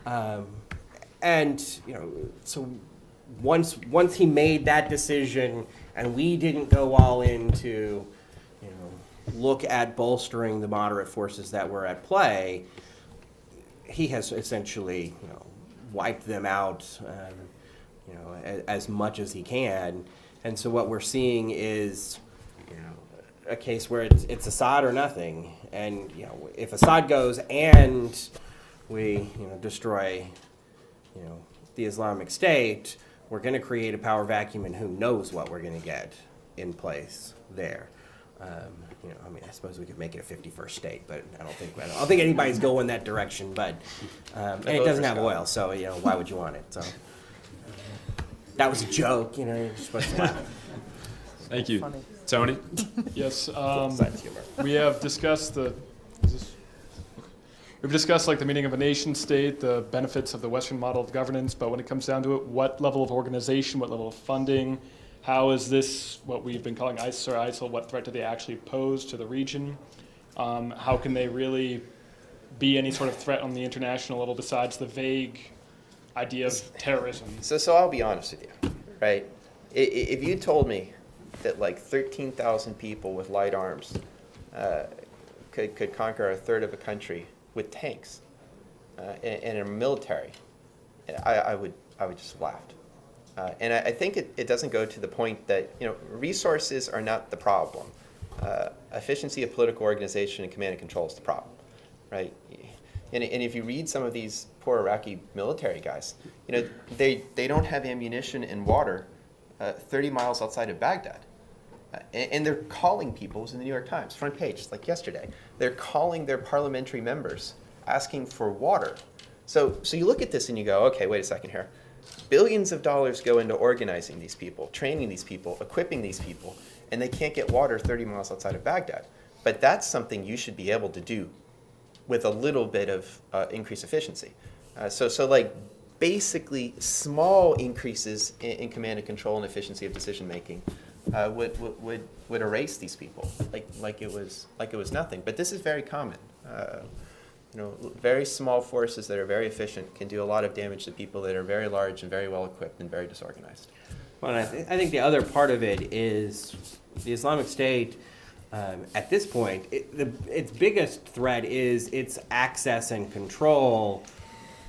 And you know, so once he made that decision, and we didn't go all in to, you know, look at bolstering the moderate forces that were at play, he has essentially, you know, wiped them out, you know, as much as he can. And so what we're seeing is, you know, a case where it's Assad or nothing. And you know, if Assad goes and we, you know, destroy, you know, the Islamic State, we're going to create a power vacuum, and who knows what we're going to get in place there. You know, I mean, I suppose we could make it a 51st state, but I don't think anybody's going that direction. But and it doesn't have oil, so you know, why would you want it? So that was a joke, you know. You're supposed to laugh. Thank you. Tony? Yes, Sense humor. we have discussed we've discussed like the meaning of a nation state, the benefits of the Western model of governance, but when it comes down to it, what level of organization, what level of funding, how is this what we've been calling ISIS or ISIL, what threat do they actually pose to the region? How can they really be any sort of threat on the international level besides the vague idea of terrorism? So I'll be honest with you, right? If you told me that like 13,000 people with light arms could conquer a third of a country with tanks and a military, I would just have laughed. And I think it doesn't go to the point that, you know, resources are not the problem. Efficiency of political organization and command and control is the problem, right? And if you read some of these poor Iraqi military guys, you know, they don't have ammunition and water 30 miles outside of Baghdad. And they're calling people, it was in the New York Times, front page, like yesterday. They're calling their parliamentary members, asking for water. So you look at this and you go, okay, wait a second here. Billions of dollars go into organizing these people, training these people, equipping these people, and they can't get water 30 miles outside of Baghdad. But that's something you should be able to do with a little bit of increased efficiency. So like basically small increases in command and control and efficiency of decision making would erase these people like it was nothing. But this is very common. You know, very small forces that are very efficient can do a lot of damage to people that are very large and very well equipped and very disorganized. Well, I think the other part of it is the Islamic State. At this point, its biggest threat is its access and control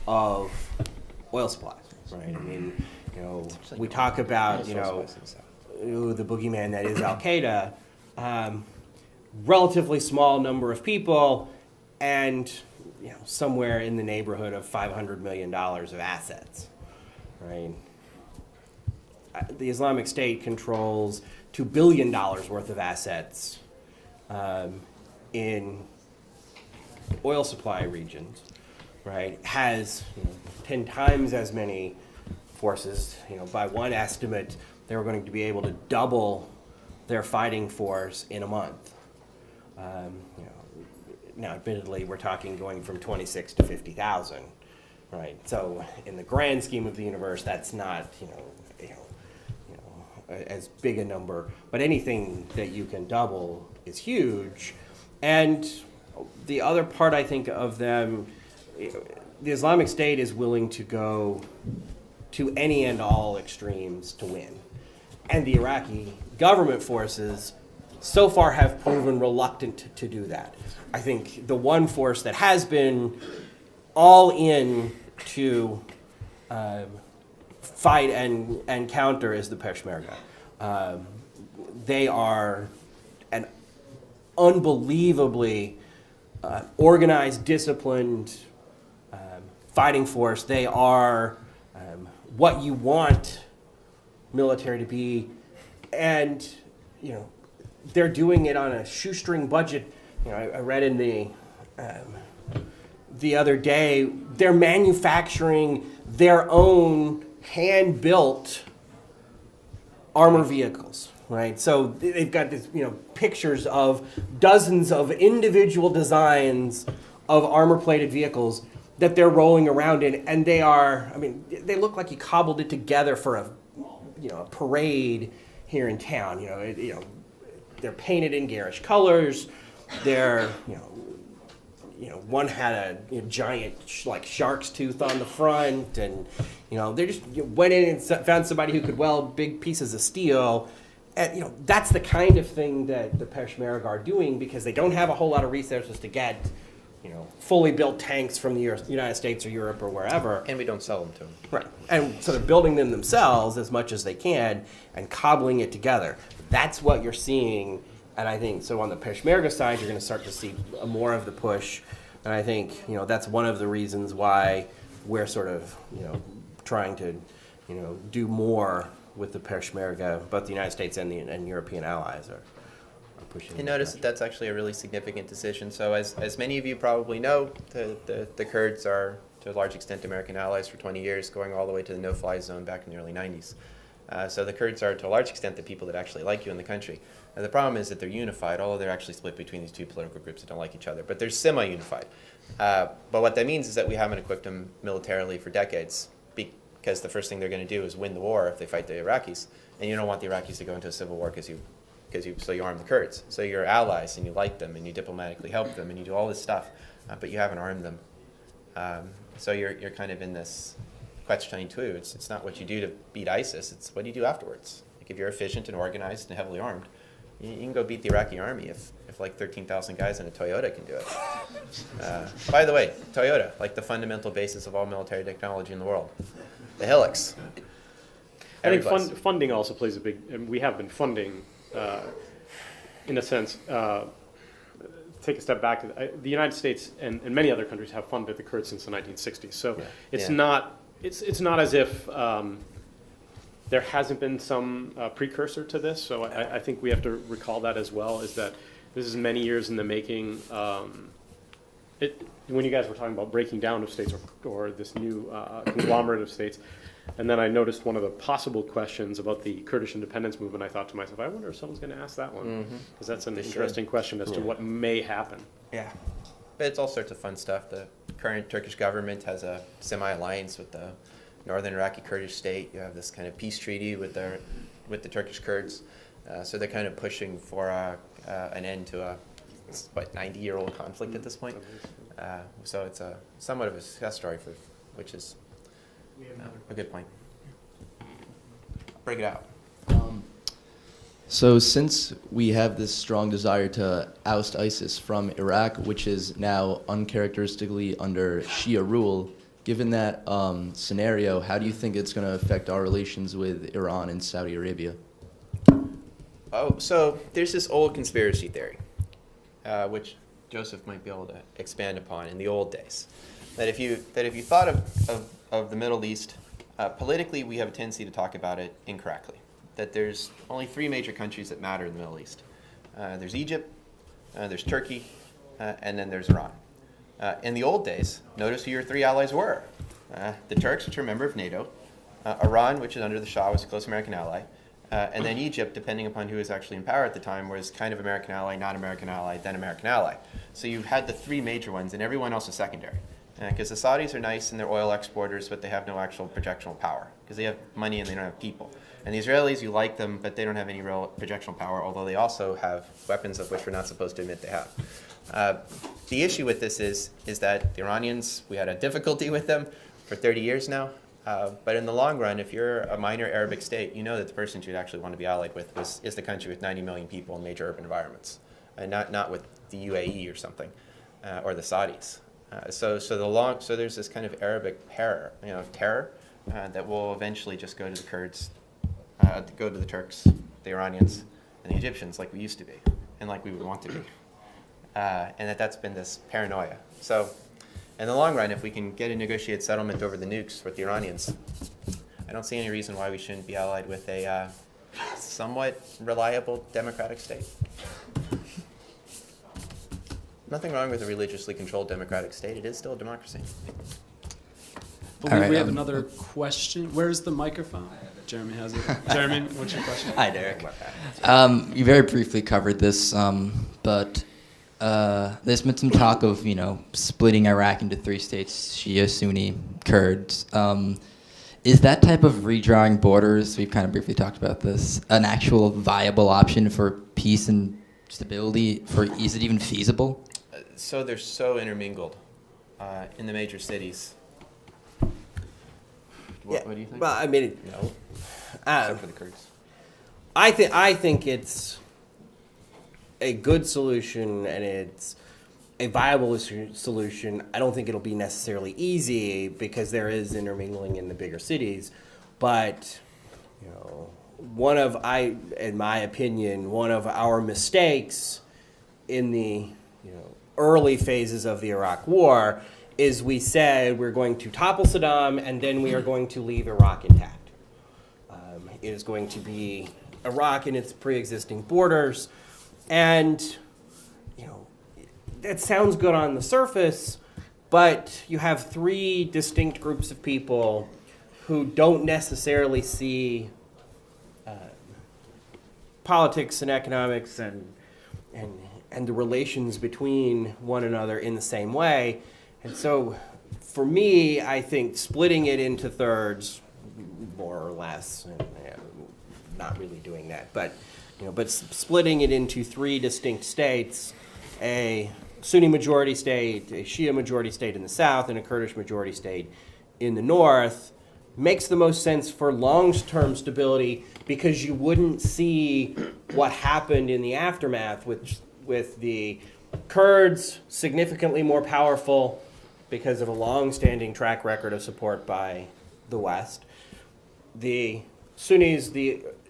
of oil supplies. Right? I mean, you know, we talk about, you know, the boogeyman that is Al Qaeda. Relatively small number of people, and you know, somewhere in the neighborhood of $500 million of assets, right? The Islamic State controls $2 billion worth of assets in oil supply regions, right? Has 10 times as many forces. You know, by one estimate, they were going to be able to double their fighting force in a month. You know, now, admittedly, we're talking going from 26 to 50,000, right? So, in the grand scheme of the universe, that's not as big a number. But anything that you can double is huge. And the other part, I think, of them, the Islamic State is willing to go to any and all extremes to win. And the Iraqi government forces so far have proven reluctant to do that. I think the one force that has been all in to fight and counter is the Peshmerga. They are an unbelievably organized, disciplined fighting force. They are what you want military to be, and they're doing it on a shoestring budget. I read in the other day, they're manufacturing their own hand-built armor vehicles, right? So they've got this, pictures of dozens of individual designs of armor-plated vehicles that they're rolling around in, and they they look like you cobbled it together for a parade here in town. They're painted in garish colors. They're, one had a giant shark's tooth on the front, and they just went in and found somebody who could weld big pieces of steel, and that's the kind of thing that the Peshmerga are doing, because they don't have a whole lot of resources to get fully built tanks from the United States or Europe or wherever. And we don't sell them to them. Right. And so they're building them themselves as much as they can and cobbling it together. That's what you're seeing. And I think, so on the Peshmerga side, you're going to start to see more of the push. And I think, that's one of the reasons why we're sort of, trying to, do more with the Peshmerga. Both the United States and European allies are pushing. And notice that that's actually a really significant decision. So as many of you probably know, the Kurds are, to a large extent, American allies for 20 years, going all the way to the no-fly zone back in the early 90s. So the Kurds are, to a large extent, the people that actually like you in the country. The problem is that they're unified, although they're actually split between these two political groups that don't like each other. But they're semi-unified. But what that means is that we haven't equipped them militarily for decades, because the first thing they're going to do is win the war if they fight the Iraqis. And you don't want the Iraqis to go into a civil war so you arm the Kurds. So you're allies, and you like them, and you diplomatically help them, and you do all this stuff, but you haven't armed them. So you're kind of in this catch-22. It's not what you do to beat ISIS, it's what you do afterwards. Like, if you're efficient and organized and heavily armed, you can go beat the Iraqi army if like 13,000 guys in a Toyota can do it. By the way, Toyota, like the fundamental basis of all military technology in the world. The Hilux. I think funding also plays a big, and we have been funding, in a sense, take a step back. The United States and many other countries have funded the Kurds since the 1960s. So it's not as if there hasn't been some precursor to this. So I think we have to recall that as well, is that this is many years in the making. When you guys were talking about breaking down of states or this new conglomerate of states, and then I noticed one of the possible questions about the Kurdish independence movement, I thought to myself, I wonder if someone's going to ask that one, because that's an interesting question as to what may happen. Yeah. But it's all sorts of fun stuff. The current Turkish government has a semi-alliance with the northern Iraqi Kurdish state. You have this kind of peace treaty with the Turkish Kurds. So they're kind of pushing for an end to a 90-year-old conflict at this point. So it's somewhat of a success story, which is a good point. Break it out. So since we have this strong desire to oust ISIS from Iraq, which is now uncharacteristically under Shia rule, given that scenario, how do you think it's going to affect our relations with Iran and Saudi Arabia? Oh, so there's this old conspiracy theory, which Joseph might be able to expand upon in the old days. That if you thought of the Middle East, politically we have a tendency to talk about it incorrectly. That there's only three major countries that matter in the Middle East. There's Egypt, there's Turkey, and then there's Iran. In the old days, notice who your three allies were. The Turks, which are a member of NATO, Iran, which is under the Shah, was a close American ally, And then Egypt, depending upon who was actually in power at the time, was kind of American ally, not American ally, then American ally. So you had the three major ones, and everyone else was secondary. Because the Saudis are nice and they're oil exporters, but they have no actual projectional power, because they have money and they don't have people. And the Israelis, you like them, but they don't have any real projectional power, although they also have weapons of which we're not supposed to admit they have. The issue with this is that the Iranians, we had a difficulty with them for 30 years now. But in the long run, if you're a minor Arabic state, you know that the person you'd actually want to be allied with is the country with 90 million people in major urban environments, and not with the UAE or something, or the Saudis. So there's this kind of Arabic terror that will eventually just go to the Kurds, go to the Turks, the Iranians, and the Egyptians, like we used to be, and like we would want to be, and that's been this paranoia. So, in the long run, if we can get a negotiated settlement over the nukes with the Iranians, I don't see any reason why we shouldn't be allied with a somewhat reliable democratic state. Nothing wrong with a religiously controlled democratic state. It is still a democracy. I believe we have another question. Where's the microphone? Jeremy has it. Jeremy, what's your question? Hi, Derek. You very briefly covered this, but there's been some talk of, splitting Iraq into 3 states, Shia, Sunni, Kurds. Is that type of redrawing borders, we've kind of briefly talked about this, an actual viable option for peace and stability? Is it even feasible? So they're so intermingled in the major cities. What do you think? Well, I mean, no. Except for the Kurds. I think it's a good solution and it's a viable solution. I don't think it'll be necessarily easy because there is intermingling in the bigger cities, but in my opinion, one of our mistakes in the early phases of the Iraq War is we said we're going to topple Saddam and then we are going to leave Iraq intact. It is going to be Iraq and its pre-existing borders, and that sounds good on the surface, but you have 3 distinct groups of people who don't necessarily see politics and economics and the relations between one another in the same way. And so for me, I think splitting it into thirds, more or less, and not really doing that, but splitting it into 3 distinct states, a Sunni majority state, a Shia majority state in the south, and a Kurdish majority state in the north, makes the most sense for long-term stability, because you wouldn't see what happened in the aftermath with the Kurds significantly more powerful because of a long-standing track record of support by the West. The Sunnis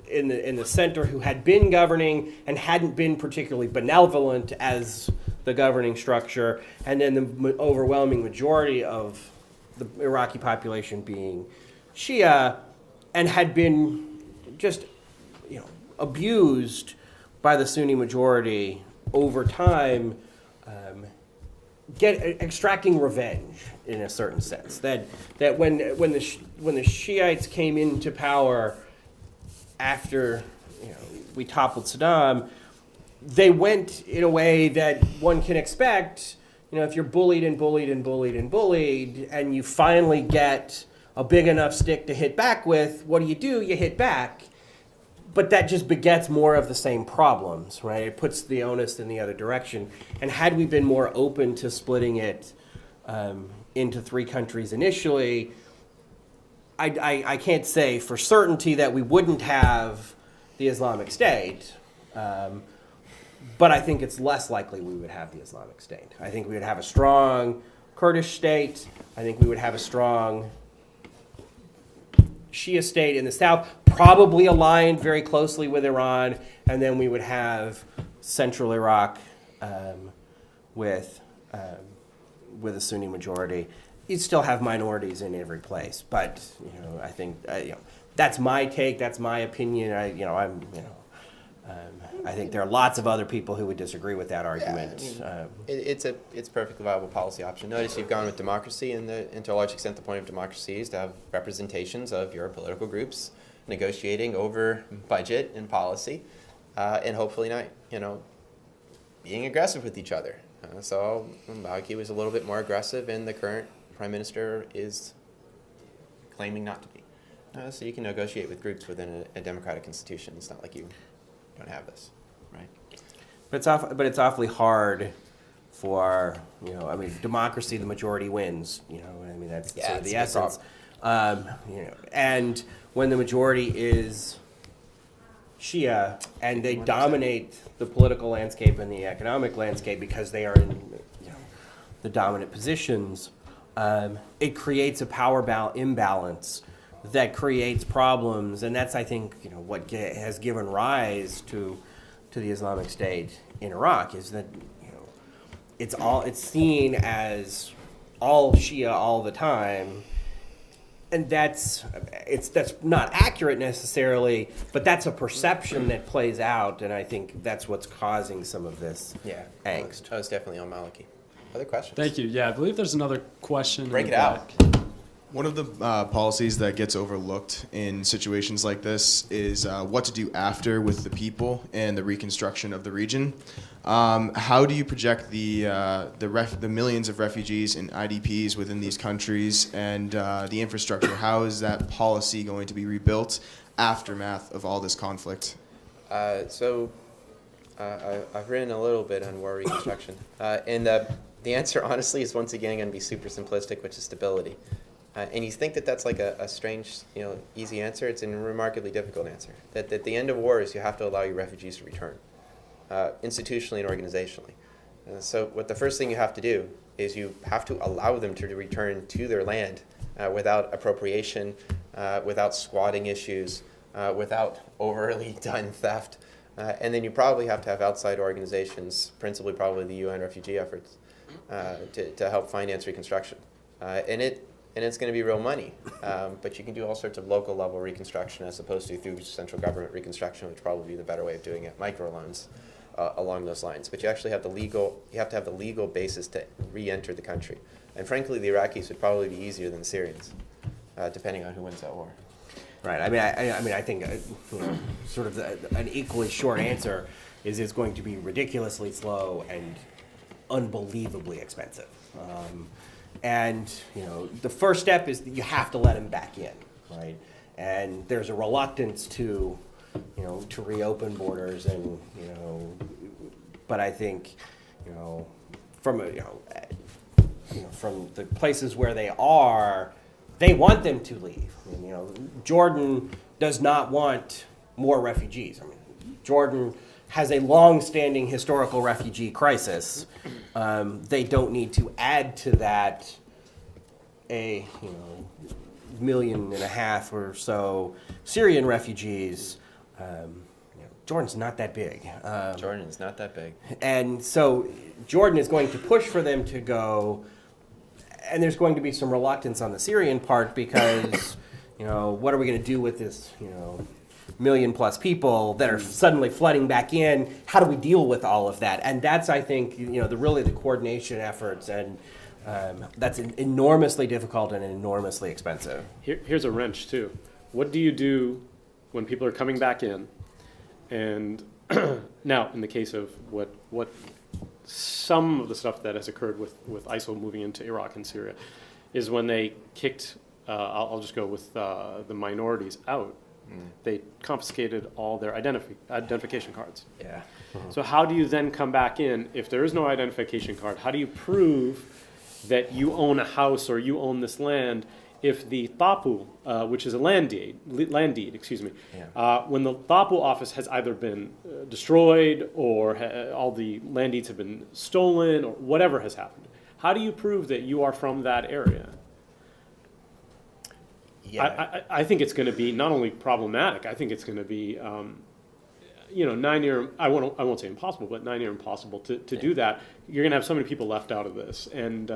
in the center who had been governing and hadn't been particularly benevolent as the governing structure, and then the overwhelming majority of the Iraqi population being Shia, and had been just abused by the Sunni majority over time, extracting revenge in a certain sense. That when the Shiites came into power after we toppled Saddam, they went in a way that one can expect. If you're bullied and bullied and bullied and bullied, and you finally get a big enough stick to hit back with, what do? You hit back. But that just begets more of the same problems, right? It puts the onus in the other direction. And had we been more open to splitting it into 3 countries initially, I can't say for certainty that we wouldn't have the Islamic State, but I think it's less likely we would have the Islamic State. I think we would have a strong Kurdish state. I think we would have a strong Shia state in the south, probably aligned very closely with Iran, and then we would have central Iraq with a Sunni majority. You'd still have minorities in every place, but I think that's my take, that's my opinion. I think there are lots of other people who would disagree with that argument. It's a perfectly viable policy option. Notice you've gone with democracy, and to a large extent the point of democracy is to have representations of your political groups negotiating over budget and policy, and hopefully not, being aggressive with each other. So Maliki was a little bit more aggressive, and the current prime minister is claiming not to be. So you can negotiate with groups within a democratic institution. It's not like you don't have this, right? But it's awfully hard for, democracy, the majority wins, that's sort of the essence. And when the majority is Shia and they dominate the political landscape and the economic landscape because they are in the dominant positions, it creates a power imbalance that creates problems, and that's, I think, what has given rise to the Islamic State in Iraq, is that it's seen as all Shia all the time, and that's not accurate necessarily, but that's a perception that plays out, and I think that's what's causing some of this angst. I was definitely on Maliki. Other questions? Thank you. Yeah, I believe there's another question. Break it out. One of the policies that gets overlooked in situations like this is what to do after with the people and the reconstruction of the region. How do you project the millions of refugees and IDPs within these countries and the infrastructure? How is that policy going to be rebuilt aftermath of all this conflict? I've written a little bit on war reconstruction, and the answer, honestly, is once again going to be super simplistic, which is stability. And you think that that's like a strange, easy answer. It's a remarkably difficult answer. That at the end of war is you have to allow your refugees to return, institutionally and organizationally. So what the first thing you have to do is you have to allow them to return to their land without appropriation, without squatting issues, without overly done theft. And then you probably have to have outside organizations, principally probably the UN refugee efforts, to help finance reconstruction. And it's going to be real money, but you can do all sorts of local level reconstruction as opposed to through central government reconstruction, which would probably be the better way of doing it, microloans along those lines. But you actually have you have to have the legal basis to re-enter the country. And frankly, the Iraqis would probably be easier than the Syrians, depending on who wins that war. Right. I think sort of an equally short answer is it's going to be ridiculously slow and unbelievably expensive. And the first step is that you have to let them back in, right? And there's a reluctance to reopen borders, and but I think from from the places where they want them to leave. Jordan does not want more refugees. Jordan has a long-standing historical refugee crisis. They don't need to add to that a 1.5 million or so Syrian refugees. Jordan's not that big. Jordan is not that big. And so Jordan is going to push for them to go, and there's going to be some reluctance on the Syrian part because, what are we going to do with this, 1 million plus people that are suddenly flooding back in? How do we deal with all of that? And that's, I think, the coordination efforts, and that's enormously difficult and enormously expensive. Here's a wrench too. What do you do when people are coming back in? And now, in the case of what some of the stuff that has occurred with ISIL moving into Iraq and Syria is when they kicked, I'll just go with the minorities out. They confiscated all their identification cards. Yeah. So how do you then come back in if there is no identification card? How do you prove that you own a house or you own this land if the Tapu, which is a land deed, when the Tapu office has either been destroyed or all the land deeds have been stolen or whatever has happened? How do you prove that you are from that area? Yeah. I think it's going to be not only problematic. I think it's going to be, 9-year. I won't say impossible, but 9-year impossible to do that. You're going to have so many people left out of this, and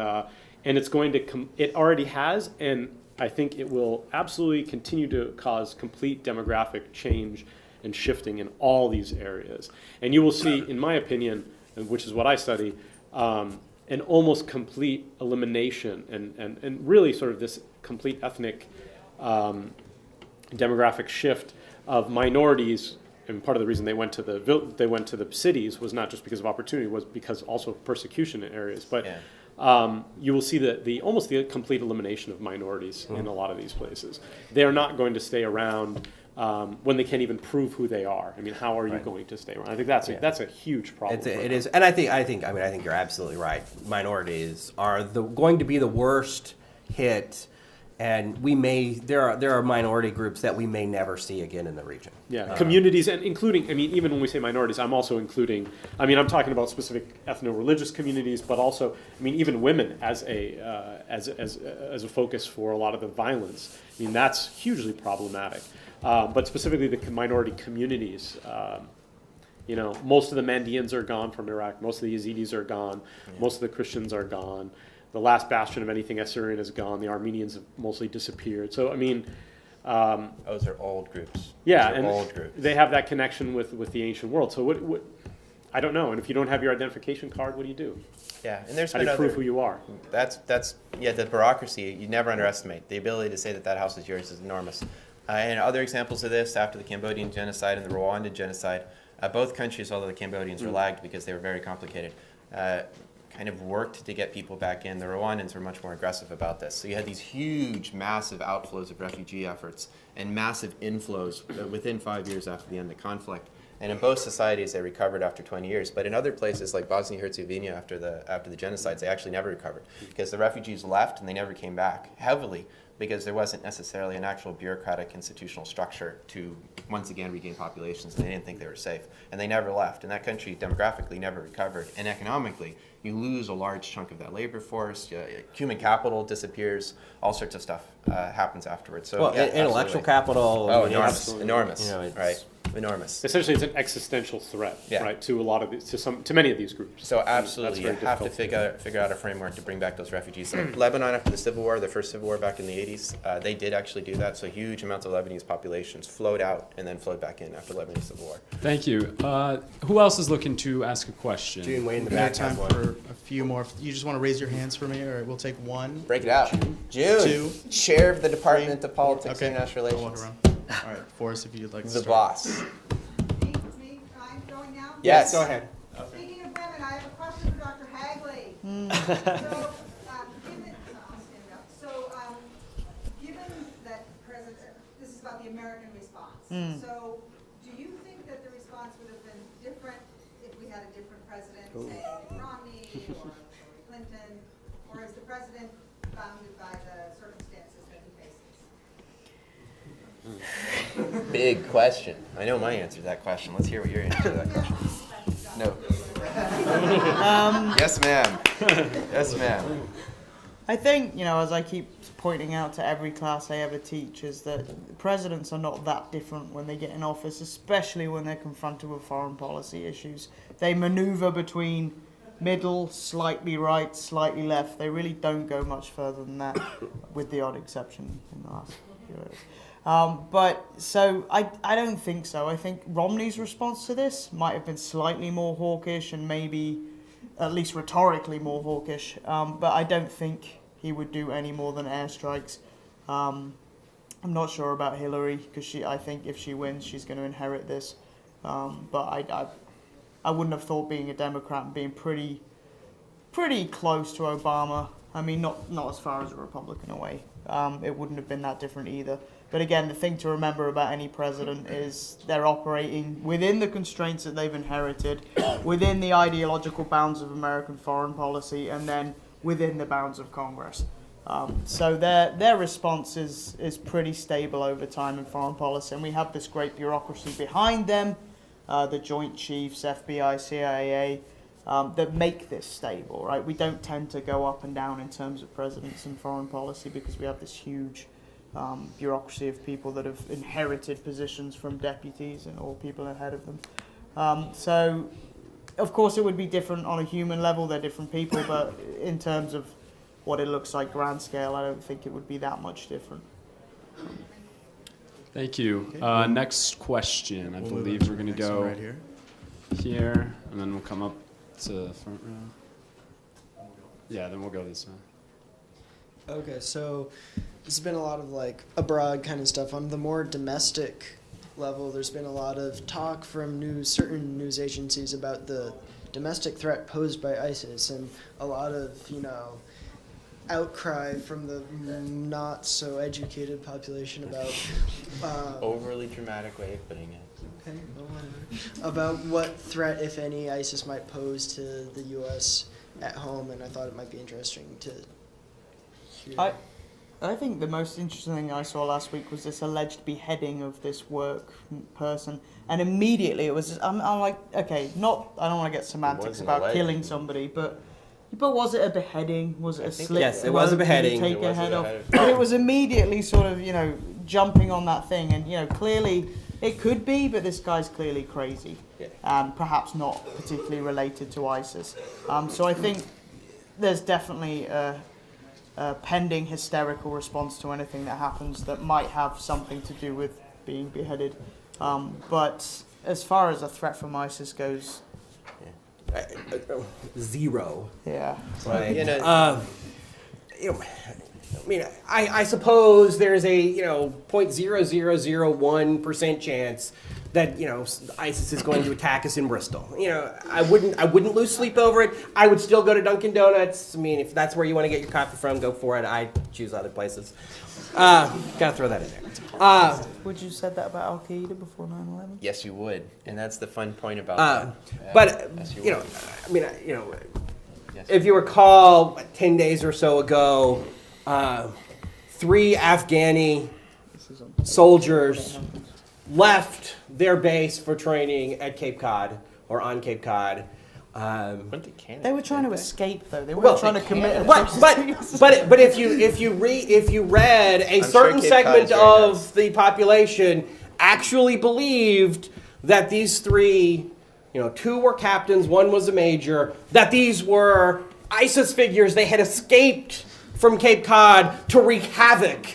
it's going to. It already has, and I think it will absolutely continue to cause complete demographic change and shifting in all these areas. And you will see, in my opinion, which is what I study, an almost complete elimination and really sort of this complete ethnic demographic shift of minorities, and part of the reason they went to the cities was not just because of opportunity, was because also of persecution in areas. But you will see that almost the complete elimination of minorities in a lot of these places. They are not going to stay around when they can't even prove who they are. I mean, how are you going to stay around? I think that's a huge problem. It is, and I think you're absolutely right. Minorities are going to be the worst hit. And there are minority groups that we may never see again in the region. Yeah, communities, and including, I mean, even when we say minorities, I'm also including, I mean, I'm talking about specific ethno-religious communities, but also, I mean, even women as a focus for a lot of the violence. I mean, that's hugely problematic. But specifically the minority communities, most of the Mandeans are gone from Iraq. Most of the Yazidis are gone. Yeah. Most of the Christians are gone. The last bastion of anything Assyrian is gone. The Armenians have mostly disappeared. So, I mean... those are old groups. Yeah, and old groups. They have that connection with the ancient world. So what I don't know. And if you don't have your identification card, what do you do? Yeah, and there's how do you prove who you are? That's the bureaucracy. You never underestimate. The ability to say that house is yours is enormous. And other examples of this, after the Cambodian genocide and the Rwandan genocide, both countries, although the Cambodians were lagged because they were very complicated, kind of worked to get people back in. The Rwandans were much more aggressive about this. So you had these huge, massive outflows of refugee efforts and massive inflows within 5 years after the end of the conflict. And in both societies, they recovered after 20 years. But in other places like Bosnia-Herzegovina, after the genocides, they actually never recovered because the refugees left and they never came back heavily because there wasn't necessarily an actual bureaucratic institutional structure to once again regain populations, and they didn't think they were safe. And they never left. And that country demographically never recovered. And economically, you lose a large chunk of that labor force, human capital disappears, all sorts of stuff happens afterwards. So, intellectual capital. Oh, enormous, right? Enormous. Essentially, it's an existential threat, right, to a lot of these, to many of these groups. So absolutely, you have to figure out a framework to bring back those refugees. Like Lebanon after the Civil War, the first Civil War back in the 80s, they did actually do that. So huge amounts of Lebanese populations flowed out and then flowed back in after the Lebanese Civil War. Thank you. Who else is looking to ask a question? June, way in the We have back. time for a few more. You just want to raise your hands for me, or we'll take one. Break it out. June, two, Chair of the Department of Politics and International I'll Relations. walk around. All right, Forrest, if you'd like to The start. boss. Me? I'm going now? Yes. Go ahead. Speaking of women, I have a question for Dr. Hagley. Given that this is about the American response. So, do you think that the response would have been different if we had a different president, say Mitt Romney or Hillary Clinton, or is the president bounded by the circumstances that he faces? Big question. I know my answer to that question. Let's hear what your answer to that question is. No. Yes, ma'am. Yes, ma'am. I think, as I keep pointing out to every class I ever teach, is that presidents are not that different when they get in office, especially when they're confronted with foreign policy issues. They maneuver between middle, slightly right, slightly left. They really don't go much further than that, with the odd exception in the last few years. So I don't think so. I think Romney's response to this might have been slightly more hawkish and maybe at least rhetorically more hawkish, but I don't think he would do any more than airstrikes. I'm not sure about Hillary, because I think if she wins, she's going to inherit this. But I wouldn't have thought being a Democrat and being pretty close to Obama. I mean, not as far as a Republican away. It wouldn't have been that different either. But again, the thing to remember about any president is they're operating within the constraints that they've inherited, within the ideological bounds of American foreign policy, and then within the bounds of Congress. So their response is pretty stable over time in foreign policy, and we have this great bureaucracy behind them, the Joint Chiefs, FBI, CIA, that make this stable, right? We don't tend to go up and down in terms of presidents and foreign policy because we have this huge bureaucracy of people that have inherited positions from deputies or people ahead of them. So, of course, it would be different on a human level. They're different people, but in terms of what it looks like grand scale, I don't think it would be that much different. Thank you. Next question. I believe we're going to go right here, and then we'll come up to the front row. Yeah, then we'll go this way. Okay, so there's been a lot of like abroad kind of stuff. On the more domestic level, there's been a lot of talk from certain news agencies about the domestic threat posed by ISIS, and a lot of, outcry from the not so educated population about Overly dramatic way of putting it. okay, well, whatever, about what threat, if any, ISIS might pose to the U.S. at home, and I thought it might be interesting to hear. I think the most interesting thing I saw last week was this alleged beheading of this work person, and immediately it was just, I'm like, okay, I don't want to get semantics about killing somebody, but was it a beheading? Was it a slit? Yes, it was a beheading. Take a head off. But it was immediately sort of, jumping on that thing, and clearly it could be, but this guy's clearly crazy, and perhaps not particularly related to ISIS. So I think there's definitely a pending hysterical response to anything that happens that might have something to do with being beheaded. But as far as a threat from ISIS goes, zero. Yeah. Right. I suppose there's a 0.0001% chance that ISIS is going to attack us in Bristol. I wouldn't lose sleep over it. I would still go to Dunkin' Donuts. I mean, if that's where you want to get your coffee from, go for it. I choose other places. Gotta throw that in there. Would you said that about Al Qaeda before 9/11? Yes, you would, and that's the fun point about that. But if you recall, 10 days or so ago, 3 Afghani soldiers left their base for training at Cape Cod or on Cape Cod. They were trying to escape, though. They weren't trying to commit. But if you read a certain segment of the population actually believed that these 3, 2 were captains, 1 was a major, that these were ISIS figures. They had escaped from Cape Cod to wreak havoc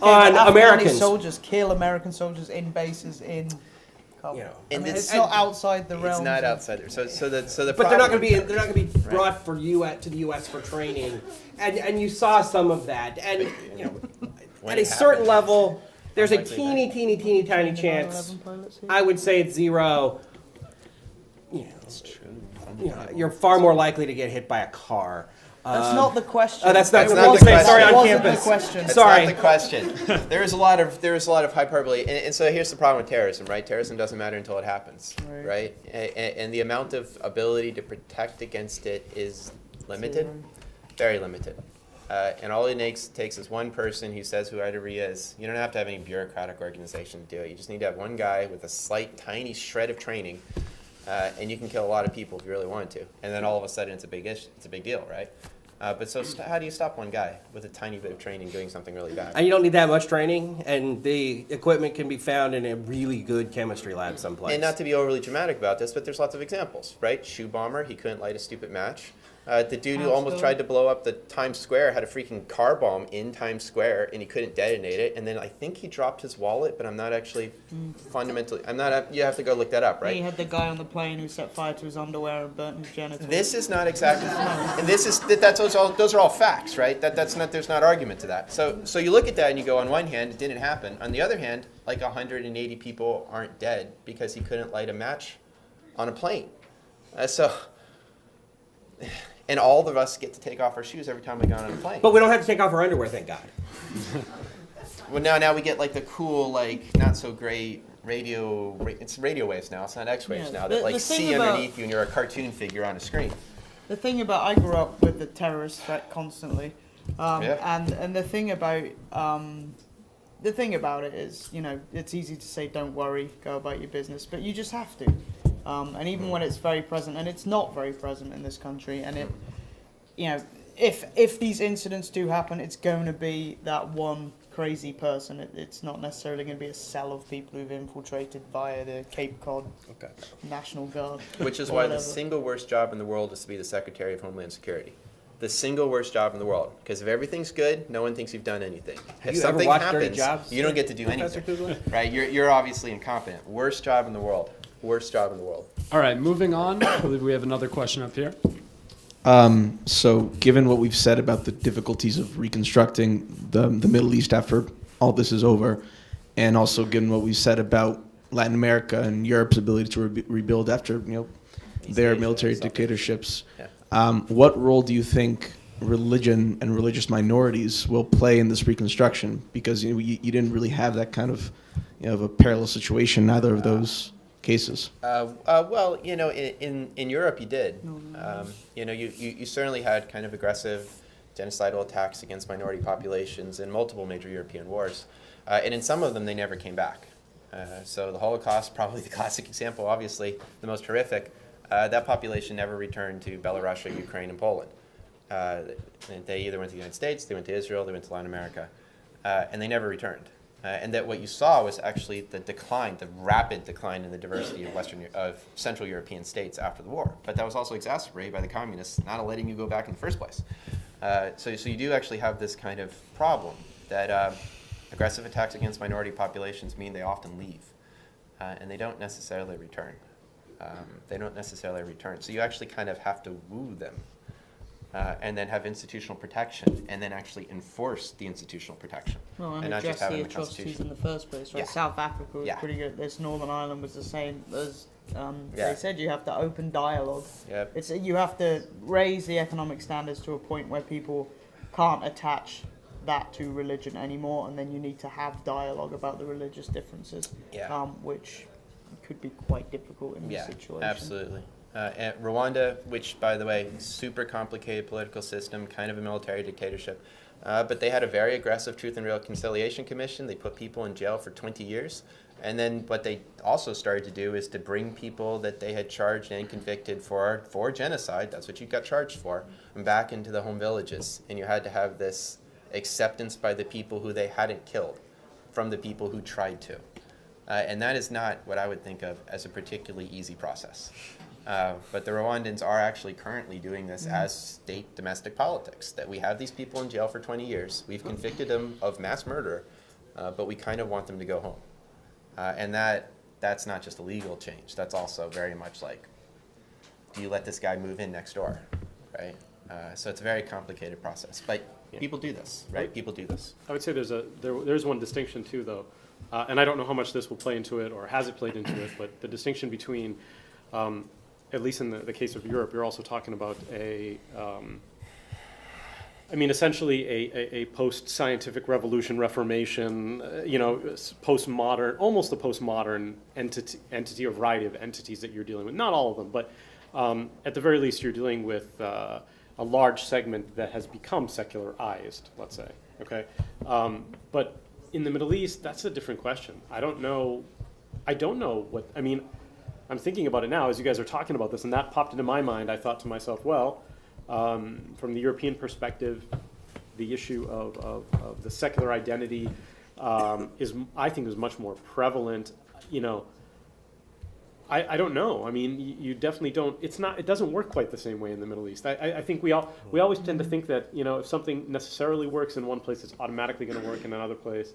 on Americans. Soldiers kill American soldiers in bases in. It's not outside the realm. It's not outside there. So the but they're not going to be brought to the U.S. for training, and you saw some of that, and at a certain level, there's a teeny tiny chance. I would say it's 0. It's true. You're far more likely to get hit by a car. That's not the question. That's not the question. Sorry, on campus. The question. That's Sorry. not the question. There is a lot of hyperbole, and so here's the problem with terrorism, right? Terrorism doesn't matter until it happens, right? And the amount of ability to protect against it is limited, very limited. And all it takes is one person who says whoever he is. You don't have to have any bureaucratic organization to do it. You just need to have one guy with a slight, tiny shred of training, and you can kill a lot of people if you really wanted to. And then all of a sudden, it's a big issue. It's a big deal, right? But so how do you stop one guy with a tiny bit of training doing something really bad? And you don't need that much training, and the equipment can be found in a really good chemistry lab someplace. And not to be overly dramatic about this, but there's lots of examples, right? Shoe bomber, he couldn't light a stupid match. The dude who almost tried to blow up the Times Square had a freaking car bomb in Times Square, and he couldn't detonate it. And then I think he dropped his wallet, but I'm not actually fundamentally. You have to go look that up, right? He had the guy on the plane who set fire to his underwear and burnt his genitals. This is not exactly, and those are all facts, right? There's not argument to that. So you look at that and you go, on one hand, it didn't happen. On the other hand, like 180 people aren't dead because he couldn't light a match on a plane. And all of us get to take off our shoes every time we go on a plane. But we don't have to take off our underwear, thank God. Well, now we get like the cool, like not so great radio. It's radio waves now. It's not X-waves now that like see underneath you, and you're a cartoon figure on a screen. The thing about I grew up with the terrorist threat constantly, and the thing about it is, it's easy to say don't worry, go about your business, but you just have to. And even when it's very present, and it's not very present in this country, and if these incidents do happen, it's going to be that one crazy person. It's not necessarily going to be a cell of people who've infiltrated via the Cape Cod National Guard. Which is why the single worst job in the world is to be the Secretary of Homeland Security. The single worst job in the world. Because if everything's good, no one thinks you've done anything. If something happens, you don't get to do anything. Right? You're obviously incompetent. Worst job in the world. Worst job in the world. All right, moving on. I believe we have another question up here. So given what we've said about the difficulties of reconstructing the Middle East after all this is over, and also given what we've said about Latin America and Europe's ability to rebuild after their military dictatorships, what role do you think religion and religious minorities will play in this reconstruction? Because you didn't really have that kind of a parallel situation in either of those cases. Well, in Europe you did. You certainly had kind of aggressive genocidal attacks against minority populations in multiple major European wars. And in some of them, they never came back. So the Holocaust, probably the classic example, obviously the most horrific. That population never returned to Belarus, Ukraine, and Poland. They either went to the United States, they went to Israel, they went to Latin America, and they never returned. And that what you saw was actually the decline, the rapid decline in the diversity of Central European states after the war. But that was also exacerbated by the communists not letting you go back in the first place. So you do actually have this kind of problem that aggressive attacks against minority populations mean they often leave, and they don't necessarily return. So you actually kind of have to woo them. And then have institutional protection, and then actually enforce the institutional protection. Well, and not just address have it the in the atrocities Constitution. in the first place, right? Yeah. South Africa was Yeah. pretty good. This Northern Ireland was the same as Yeah. they said. You have to open dialogue. Yep. You have to raise the economic standards to a point where people can't attach that to religion anymore, and then you need to have dialogue about the religious differences, which could be quite difficult in this situation. Absolutely. And Rwanda, which, by the way, super complicated political system, kind of a military dictatorship, but they had a very aggressive Truth and Reconciliation Commission. They put people in jail for 20 years. And then what they also started to do is to bring people that they had charged and convicted for genocide, that's what you got charged for, back into the home villages. And you had to have this acceptance by the people who they hadn't killed from the people who tried to. And that is not what I would think of as a particularly easy process. But the Rwandans are actually currently doing this as state domestic politics, that we have these people in jail for 20 years. We've convicted them of mass murder, but we kind of want them to go home. And that's not just a legal change. That's also very much like, do you let this guy move in next door, right? So it's a very complicated process. But people do this, right? People do this. I would say there's one distinction too, though. And I don't know how much this will play into it or has it played into it, but the distinction between at least in the case of Europe, you're also talking about essentially a post-scientific revolution, Reformation, postmodern, almost a postmodern entity or variety of entities that you're dealing with. Not all of them, but at the very least, you're dealing with a large segment that has become secularized, let's say, okay? But in the Middle East, that's a different question. I don't know what, I'm thinking about it now as you guys are talking about this, and that popped into my mind. I thought to myself, well, from the European perspective, the issue of the secular identity I think is much more prevalent. I don't know. You definitely don't. It doesn't work quite the same way in the Middle East. I think we always tend to think that if something necessarily works in one place, it's automatically going to work in another place.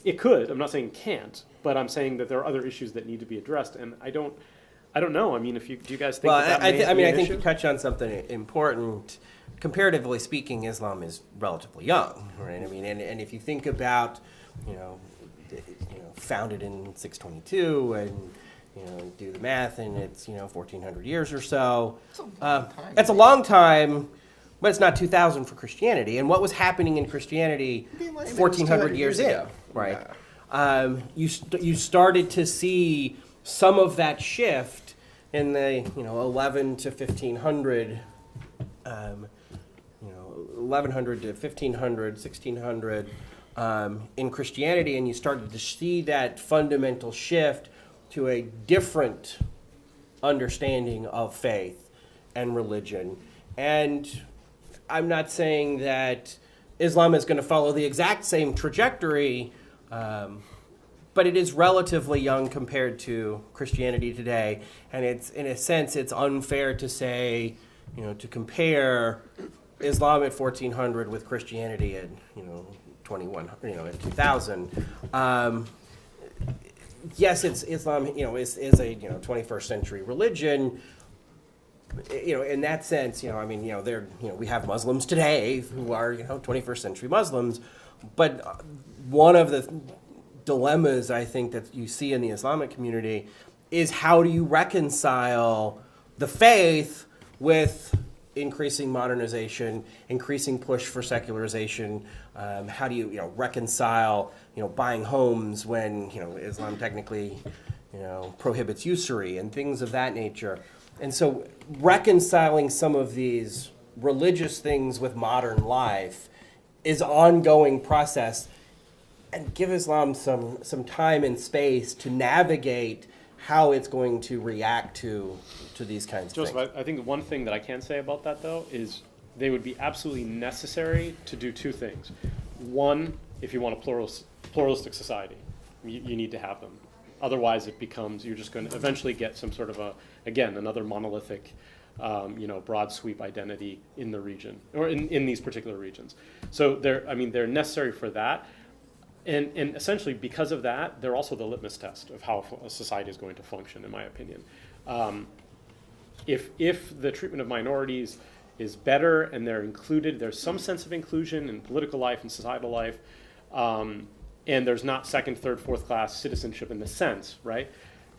It could. I'm not saying can't, but I'm saying that there are other issues that need to be addressed, and I don't know. Do you guys think that may be an I think issue? you touched on something important. Comparatively speaking, Islam is relatively young, right? And if you think about, founded in 622, and do the math, and it's 1,400 years or so. That's a long time, but it's not 2,000 for Christianity. And what was happening in Christianity 1,400 years in, right? You started to see some of that shift in the 11 to 1500, 1100 to 1500, 1600 in Christianity, and you started to see that fundamental shift to a different understanding of faith and religion. And I'm not saying that Islam is going to follow the exact same trajectory, but it is relatively young compared to Christianity today. And it's, in a sense, it's unfair to say, to compare Islam at 1400 with Christianity at, 2100, at 2000. Yes, Islam, is a 21st century religion, in that sense, we have Muslims today who are, 21st century Muslims, but one of the dilemmas I think that you see in the Islamic community is how do you reconcile the faith with increasing modernization, increasing push for secularization? How do you, reconcile, buying homes when, Islam technically, prohibits usury and things of that nature? And so reconciling some of these religious things with modern life is an ongoing process, and give Islam some time and space to navigate how it's going to react to these kinds of Joseph, things. I think one thing that I can say about that, though, is they would be absolutely necessary to do two things. One, if you want a pluralistic society, you need to have them. Otherwise, it becomes, you're just going to eventually get some sort of another monolithic, broad sweep identity in the region, or in these particular regions. So they're necessary for that. And essentially, because of that, they're also the litmus test of how a society is going to function, in my opinion. If the treatment of minorities is better and they're included, there's some sense of inclusion in political life and societal life, and there's not second, third, fourth class citizenship in the sense, right?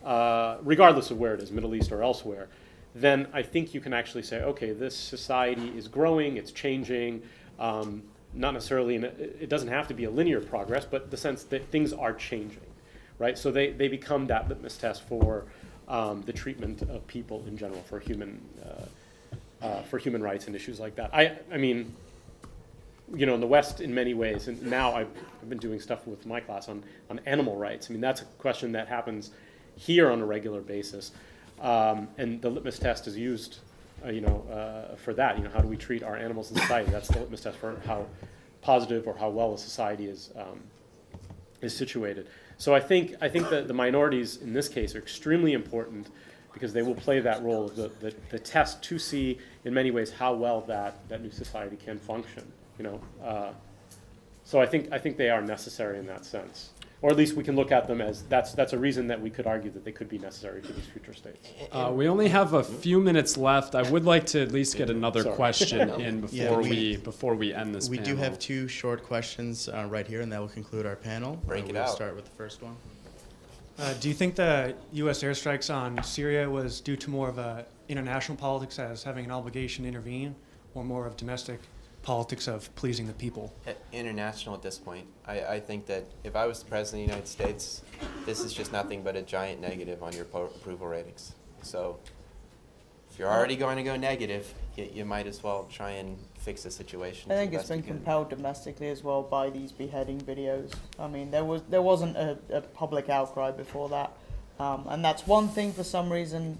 Regardless of where it is, Middle East or elsewhere, then I think you can actually say, okay, this society is growing, it's changing, not necessarily, it doesn't have to be a linear progress, but the sense that things are changing, right? So they become that litmus test for the treatment of people in general, for human rights and issues like that. I mean, in the West, in many ways, and now I've been doing stuff with my class on animal rights. I mean, that's a question that happens here on a regular basis, and the litmus test is used, for that. How do we treat our animals in society? That's the litmus test for how positive or how well a society is situated. So I think that the minorities in this case are extremely important because they will play that role of the test to see in many ways how well that new society can function. So I think they are necessary in that sense. Or at least we can look at them as that's a reason that we could argue that they could be necessary to these future states. We only have a few minutes left. I would like to at least get another question in before we end this We panel. do have two short questions right here, and that will conclude our panel. We'll start with the first one. Do you think the U.S. airstrikes on Syria was due to more of a international politics as having an obligation to intervene, or more of domestic politics of pleasing the people? International at this point. I think that if I was the President of the United States, this is just nothing but a giant negative on your approval ratings. So if you're already going to go negative, you might as well try and fix the situation. I think it's been compelled domestically as well by these beheading videos. I mean, there wasn't a public outcry before that, and that's one thing. For some reason,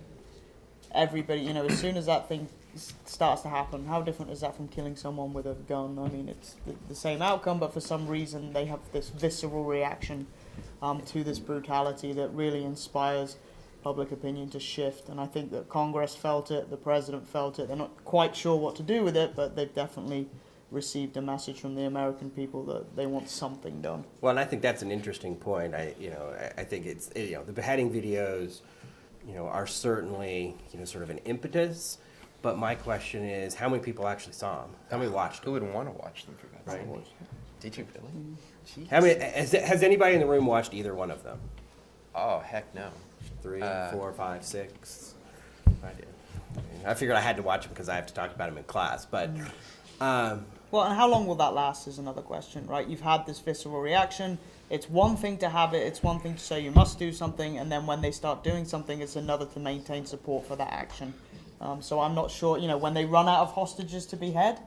everybody, as soon as that thing starts to happen, how different is that from killing someone with a gun? I mean, it's the same outcome, but for some reason they have this visceral reaction to this brutality that really inspires public opinion to shift. And I think that Congress felt it, the president felt it. They're not quite sure what to do with it, but they've definitely received a message from the American people that they want something done. Well, and I think that's an interesting point. I think it's, the beheading videos, are certainly, sort of an impetus. But my question is, how many people actually saw them? How many watched them? Who would want to watch them for God's sake? Right. Did you really? Jeez. How many? Has anybody in the room watched either one of them? Oh, heck no. 3, 4, 5, 6. I did. I figured I had to watch them because I have to talk about them in class. But well, and how long will that last is another question, right? You've had this visceral reaction. It's one thing to have it. It's one thing to say you must do something, and then when they start doing something, it's another to maintain support for that action. So I'm not sure, when they run out of hostages to behead,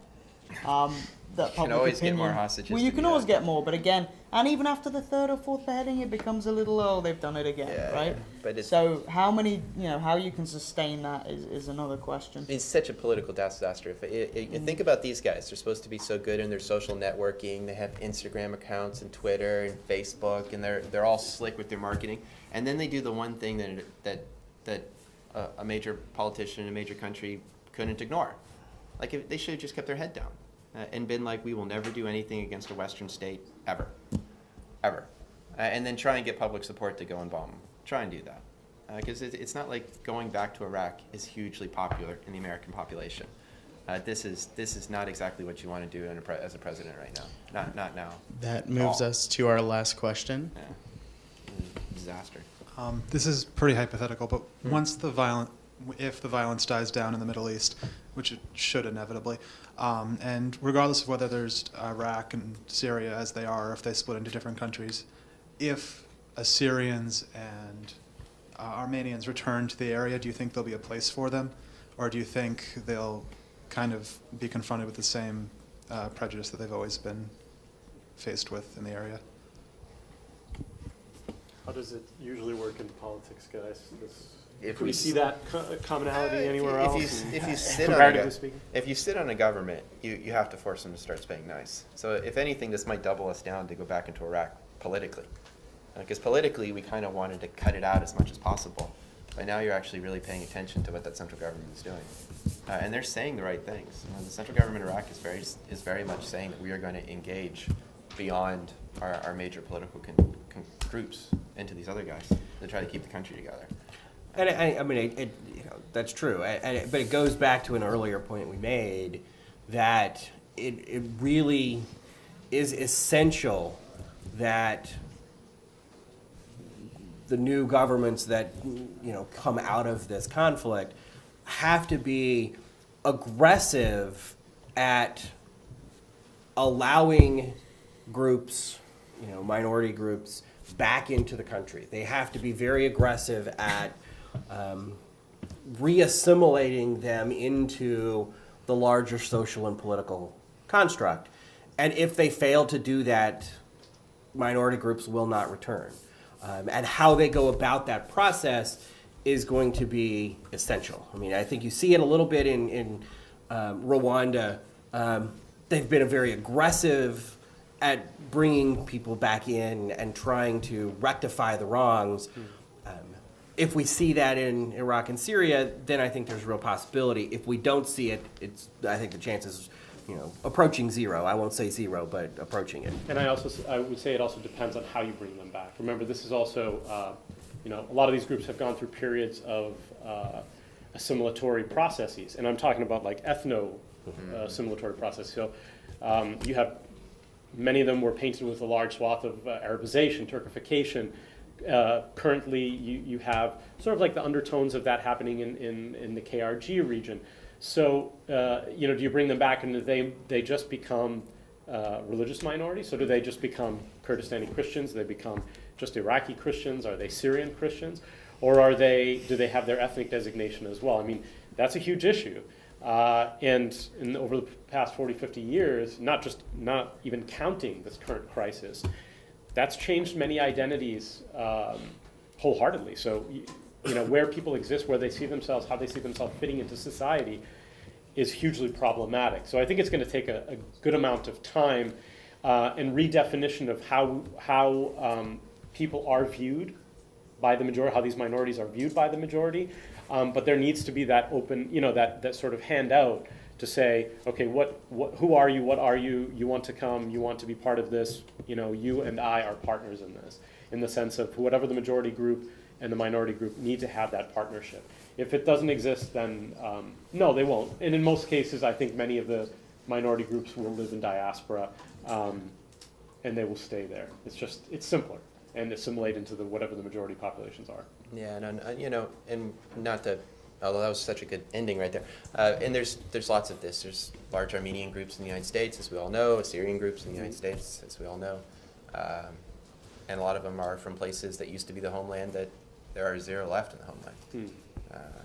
that public can always opinion, get more hostages. Well, you can always get more, but again, and even after the third or fourth beheading, it becomes a little, they've done it again, right? But so how many, how you can sustain that is another question. It's such a political disaster. If think about these guys, they're supposed to be so good in their social networking. They have Instagram accounts and Twitter and Facebook, and they're all slick with their marketing. And then they do the one thing that a major politician in a major country couldn't ignore. Like, they should have just kept their head down and been like, we will never do anything against a Western state, ever. And then try and get public support to go and bomb them. Try and do that. because it's not like going back to Iraq is hugely popular in the American population. This is not exactly what you want to do as a president right now. Not now. That moves us to our last question. Yeah. Disaster. This is pretty hypothetical, but if the violence dies down in the Middle East, which it should inevitably, and regardless of whether there's Iraq and Syria as they are, or if they split into different countries, if Assyrians and Armenians return to the area, do you think there'll be a place for them? Or do you think they'll kind of be confronted with the same prejudice that they've always been faced with in the area? How does it usually work in politics, guys? If Do we see that commonality anywhere else? If you sit on a government, you have to force them to start speaking nice. So if anything, this might double us down to go back into Iraq politically. Because politically, we kind of wanted to cut it out as much as possible. But now you're actually really paying attention to what that central government is doing. And they're saying the right things. The central government in Iraq is very much saying that we are going to engage beyond our major political groups into these other guys to try to keep the country together. And I mean, that's true. But it goes back to an earlier point we made that it really is essential that the new governments that come out of this conflict have to be aggressive at allowing groups, minority groups, back into the country. They have to be very aggressive at reassimilating them into the larger social and political construct. And if they fail to do that, minority groups will not return. And how they go about that process is going to be essential. I mean, I think you see it a little bit in Rwanda. They've been very aggressive at bringing people back in and trying to rectify the wrongs. If we see that in Iraq and Syria, then I think there's a real possibility. If we don't see it, I think the chances, approaching zero. I won't say zero, but approaching it. And I would say it also depends on how you bring them back. Remember, this is also, a lot of these groups have gone through periods of assimilatory processes, and I'm talking about like ethno-assimilatory processes. So you have many of them were painted with a large swath of Arabization, Turkification. Currently, you have sort of like the undertones of that happening in the KRG region. So, do you bring them back and do they just become religious minorities? So do they just become Kurdistani Christians? Do they become just Iraqi Christians? Are they Syrian Christians? Or do they have their ethnic designation as well? I mean, that's a huge issue. And over the past 40, 50 years, not even counting this current crisis, that's changed many identities wholeheartedly. So, where people exist, where they see themselves, how they see themselves fitting into society is hugely problematic. So I think it's going to take a good amount of time and redefinition of how people are viewed by the majority, how these minorities are viewed by the majority. But there needs to be that open, that sort of handout to say, okay, who are you? What are you? You want to come? You want to be part of this? You and I are partners in this, in the sense of whatever the majority group and the minority group need to have that partnership. If it doesn't exist, then no, they won't. And in most cases, I think many of the minority groups will live in diaspora, and they will stay there. It's simpler and assimilate into whatever the majority populations are. Yeah, and not to, although that was such a good ending right there. And there's lots of this. There's large Armenian groups in the United States, as we all know, Assyrian groups in the United States, as we all know. And a lot of them are from places that used to be the homeland that there are zero left in the homeland.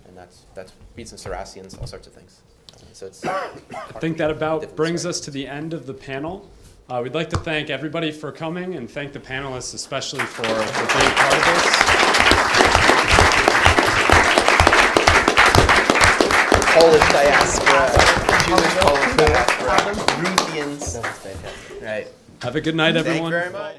And that's beats and Saracens, all sorts of things. So it's I think that about brings us to the end of the panel. We'd like to thank everybody for coming and thank the panelists especially for being part of this. Polish diaspora, Jewish Polish diaspora, Ruthians. That's fantastic. Right. Have a good night, everyone. Thank you very much.